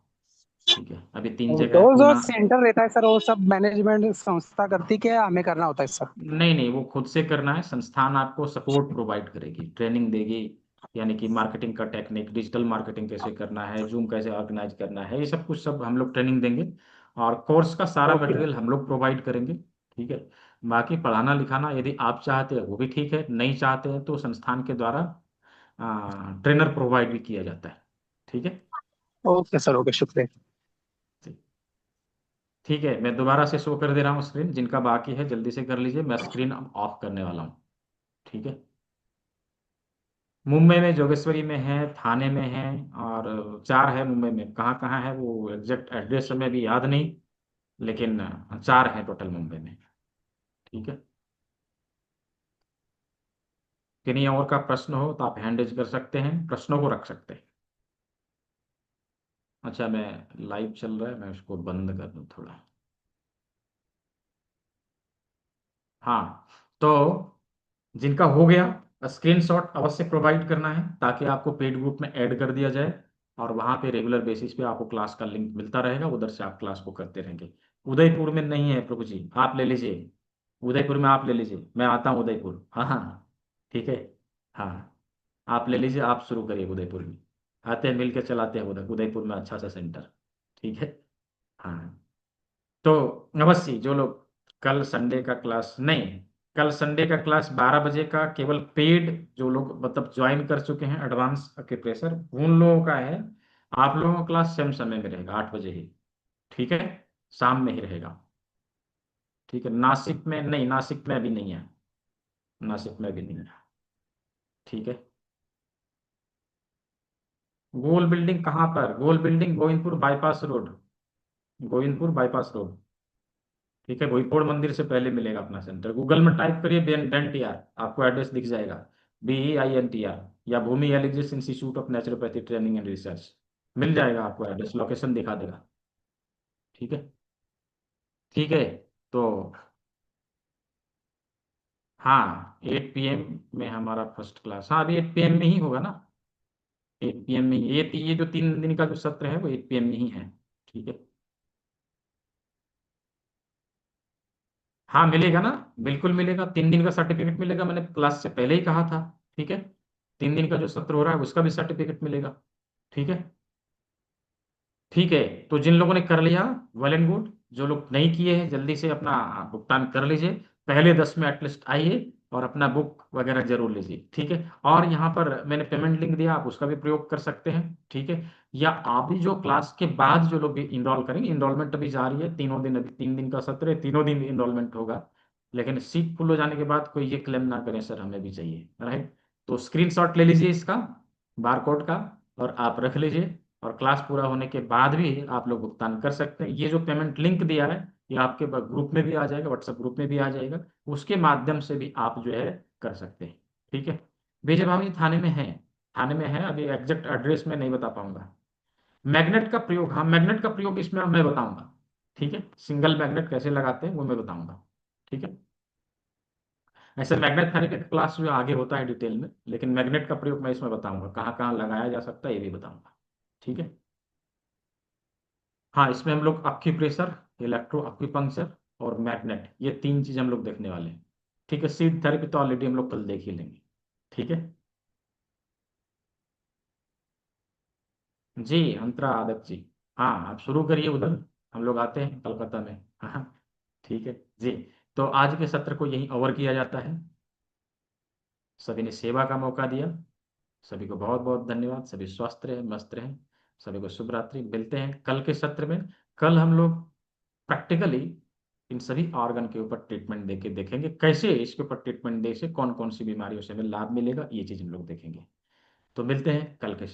ठीक है, अभी 3 जगह तो है, वो जो पूना। सेंटर रहता है सर वो सब मैनेजमेंट संस्था करती क्या हमें करना होता है सर? नहीं नहीं, वो खुद से करना है, संस्थान आपको सपोर्ट प्रोवाइड करेगी, ट्रेनिंग देगी। यानी कि मार्केटिंग का टेक्निक, डिजिटल मार्केटिंग कैसे करना है, जूम कैसे ऑर्गेनाइज करना है, ये सब कुछ सब हम लोग ट्रेनिंग देंगे। और कोर्स का सारा ओके। मटेरियल हम लोग प्रोवाइड करेंगे। ठीक है, बाकी पढ़ाना लिखाना यदि आप चाहते हैं वो भी ठीक है, नहीं चाहते हैं तो संस्थान के द्वारा ट्रेनर प्रोवाइड भी किया जाता है। ठीक है, ओके सर, ओके, शुक्रिया। ठीक है, मैं दोबारा से शो कर दे रहा हूँ स्क्रीन, जिनका बाकी है जल्दी से कर लीजिए, मैं स्क्रीन ऑफ करने वाला हूँ। ठीक है, मुंबई में जोगेश्वरी में है, थाने में है, और 4 है मुंबई में, कहाँ कहाँ है वो एग्जैक्ट एड्रेस में भी याद नहीं, लेकिन 4 है टोटल मुंबई में। ठीक है, किन्हीं और का प्रश्न हो तो आप हैंड रेज कर सकते हैं, प्रश्नों को रख सकते हैं। अच्छा, मैं लाइव चल रहा है, मैं उसको बंद कर दूं थोड़ा। हाँ, तो जिनका हो गया स्क्रीनशॉट अवश्य प्रोवाइड करना है ताकि आपको पेड ग्रुप में ऐड कर दिया जाए और वहां पे रेगुलर बेसिस पे आपको क्लास का लिंक मिलता रहेगा, उधर से आप क्लास को करते रहेंगे। उदयपुर में नहीं है प्रभु जी, आप ले लीजिए। उदयपुर में आप ले लीजिए, मैं आता हूँ उदयपुर। हाँ हाँ, ठीक है। हाँ, आप ले लीजिए, आप शुरू करिए उदयपुर में। आते हैं, मिल के चलाते हैं उधर उदयपुर में अच्छा सा सेंटर। ठीक है। हाँ, तो अवश्य जो लोग कल संडे का क्लास नहीं, कल संडे का क्लास 12 बजे का केवल पेड जो लोग मतलब ज्वाइन कर चुके हैं एडवांस के प्रेशर, उन लोगों का है। आप लोगों का क्लास सेम समय में रहेगा, 8 बजे ही। ठीक है, शाम में ही रहेगा। ठीक है, नासिक में नहीं, नासिक में अभी नहीं है, नासिक में अभी नहीं है। ठीक है। गोल बिल्डिंग कहाँ पर? Gol building Govindpur bypass road, Govindpur bypass road. ठीक है, भोईपोड़ मंदिर से पहले मिलेगा अपना सेंटर। गूगल में टाइप करिए BNTR, आपको एड्रेस दिख जाएगा। BEINTR, या भूमि एलिजिस institute of naturopathy training and research, मिल जाएगा आपको एड्रेस, लोकेशन दिखा देगा। ठीक है। ठीक है, तो हाँ 8 PM में हमारा फर्स्ट क्लास, हाँ अभी 8 PM में ही होगा ना। 8 PM में ही, ये जो 3 दिन का जो सत्र है वो 8 PM में ही है। ठीक है। हाँ मिलेगा ना, बिल्कुल मिलेगा, 3 दिन का सर्टिफिकेट मिलेगा, मैंने क्लास से पहले ही कहा था। ठीक है, 3 दिन का जो सत्र हो रहा है उसका भी सर्टिफिकेट मिलेगा। ठीक है। ठीक है, तो जिन लोगों ने कर लिया वेल एंड गुड, जो लोग नहीं किए हैं जल्दी से अपना भुगतान कर लीजिए। पहले 10 में एटलीस्ट आइए और अपना बुक वगैरह जरूर लीजिए। ठीक है, और यहाँ पर मैंने पेमेंट लिंक दिया, आप उसका भी प्रयोग कर सकते हैं। ठीक है, या अभी जो क्लास के बाद जो लोग इनरोल करेंगे, इनरोलमेंट अभी जारी है, 3 दिन, अभी 3 दिन का सत्र है, 3 दिन इनरोलमेंट होगा। लेकिन सीट फुल हो जाने के बाद कोई ये क्लेम ना करें सर हमें भी चाहिए, राइट। तो स्क्रीनशॉट ले लीजिए इसका, बारकोड का, और आप रख लीजिए। और क्लास पूरा होने के बाद भी आप लोग भुगतान कर सकते हैं। ये जो पेमेंट लिंक दिया है ये आपके ग्रुप में भी आ जाएगा, व्हाट्सएप ग्रुप में भी आ जाएगा, उसके माध्यम से भी आप जो है कर सकते हैं। ठीक है। विजय भाभी थाने में है, थाने में है, अभी एग्जैक्ट एड्रेस में नहीं बता पाऊंगा। मैग्नेट का प्रयोग, हाँ मैग्नेट का प्रयोग इसमें मैं बताऊंगा। ठीक है, सिंगल मैग्नेट कैसे लगाते हैं वो मैं बताऊंगा। ठीक है, ऐसे मैग्नेट थेरेपी का क्लास जो आगे होता है डिटेल में, लेकिन मैग्नेट का प्रयोग मैं इसमें बताऊंगा, कहाँ कहाँ लगाया जा सकता है ये भी बताऊंगा। ठीक है। हाँ, इसमें हम लोग एक्यूप्रेशर, इलेक्ट्रो एक्यूपंक्चर और मैग्नेट, ये 3 चीज हम लोग देखने वाले हैं। ठीक है, सीड थेरेपी तो ऑलरेडी हम लोग कल देख ही लेंगे। ठीक है। जी अंतरा आदत जी, हाँ आप शुरू करिए उधर, हम लोग आते हैं कलकत्ता में। हाँ ठीक है जी। तो आज के सत्र को यहीं ओवर किया जाता है। सभी ने सेवा का मौका दिया, सभी को बहुत बहुत धन्यवाद। सभी स्वस्थ रहें, मस्त रहें। सभी को शुभ रात्रि, मिलते हैं कल के सत्र में। कल हम लोग प्रैक्टिकली इन सभी ऑर्गन के ऊपर ट्रीटमेंट देके देखेंगे, कैसे इसके ऊपर ट्रीटमेंट दे से कौन कौन सी बीमारियों से हमें लाभ मिलेगा, ये चीज हम लोग देखेंगे। तो मिलते हैं कल के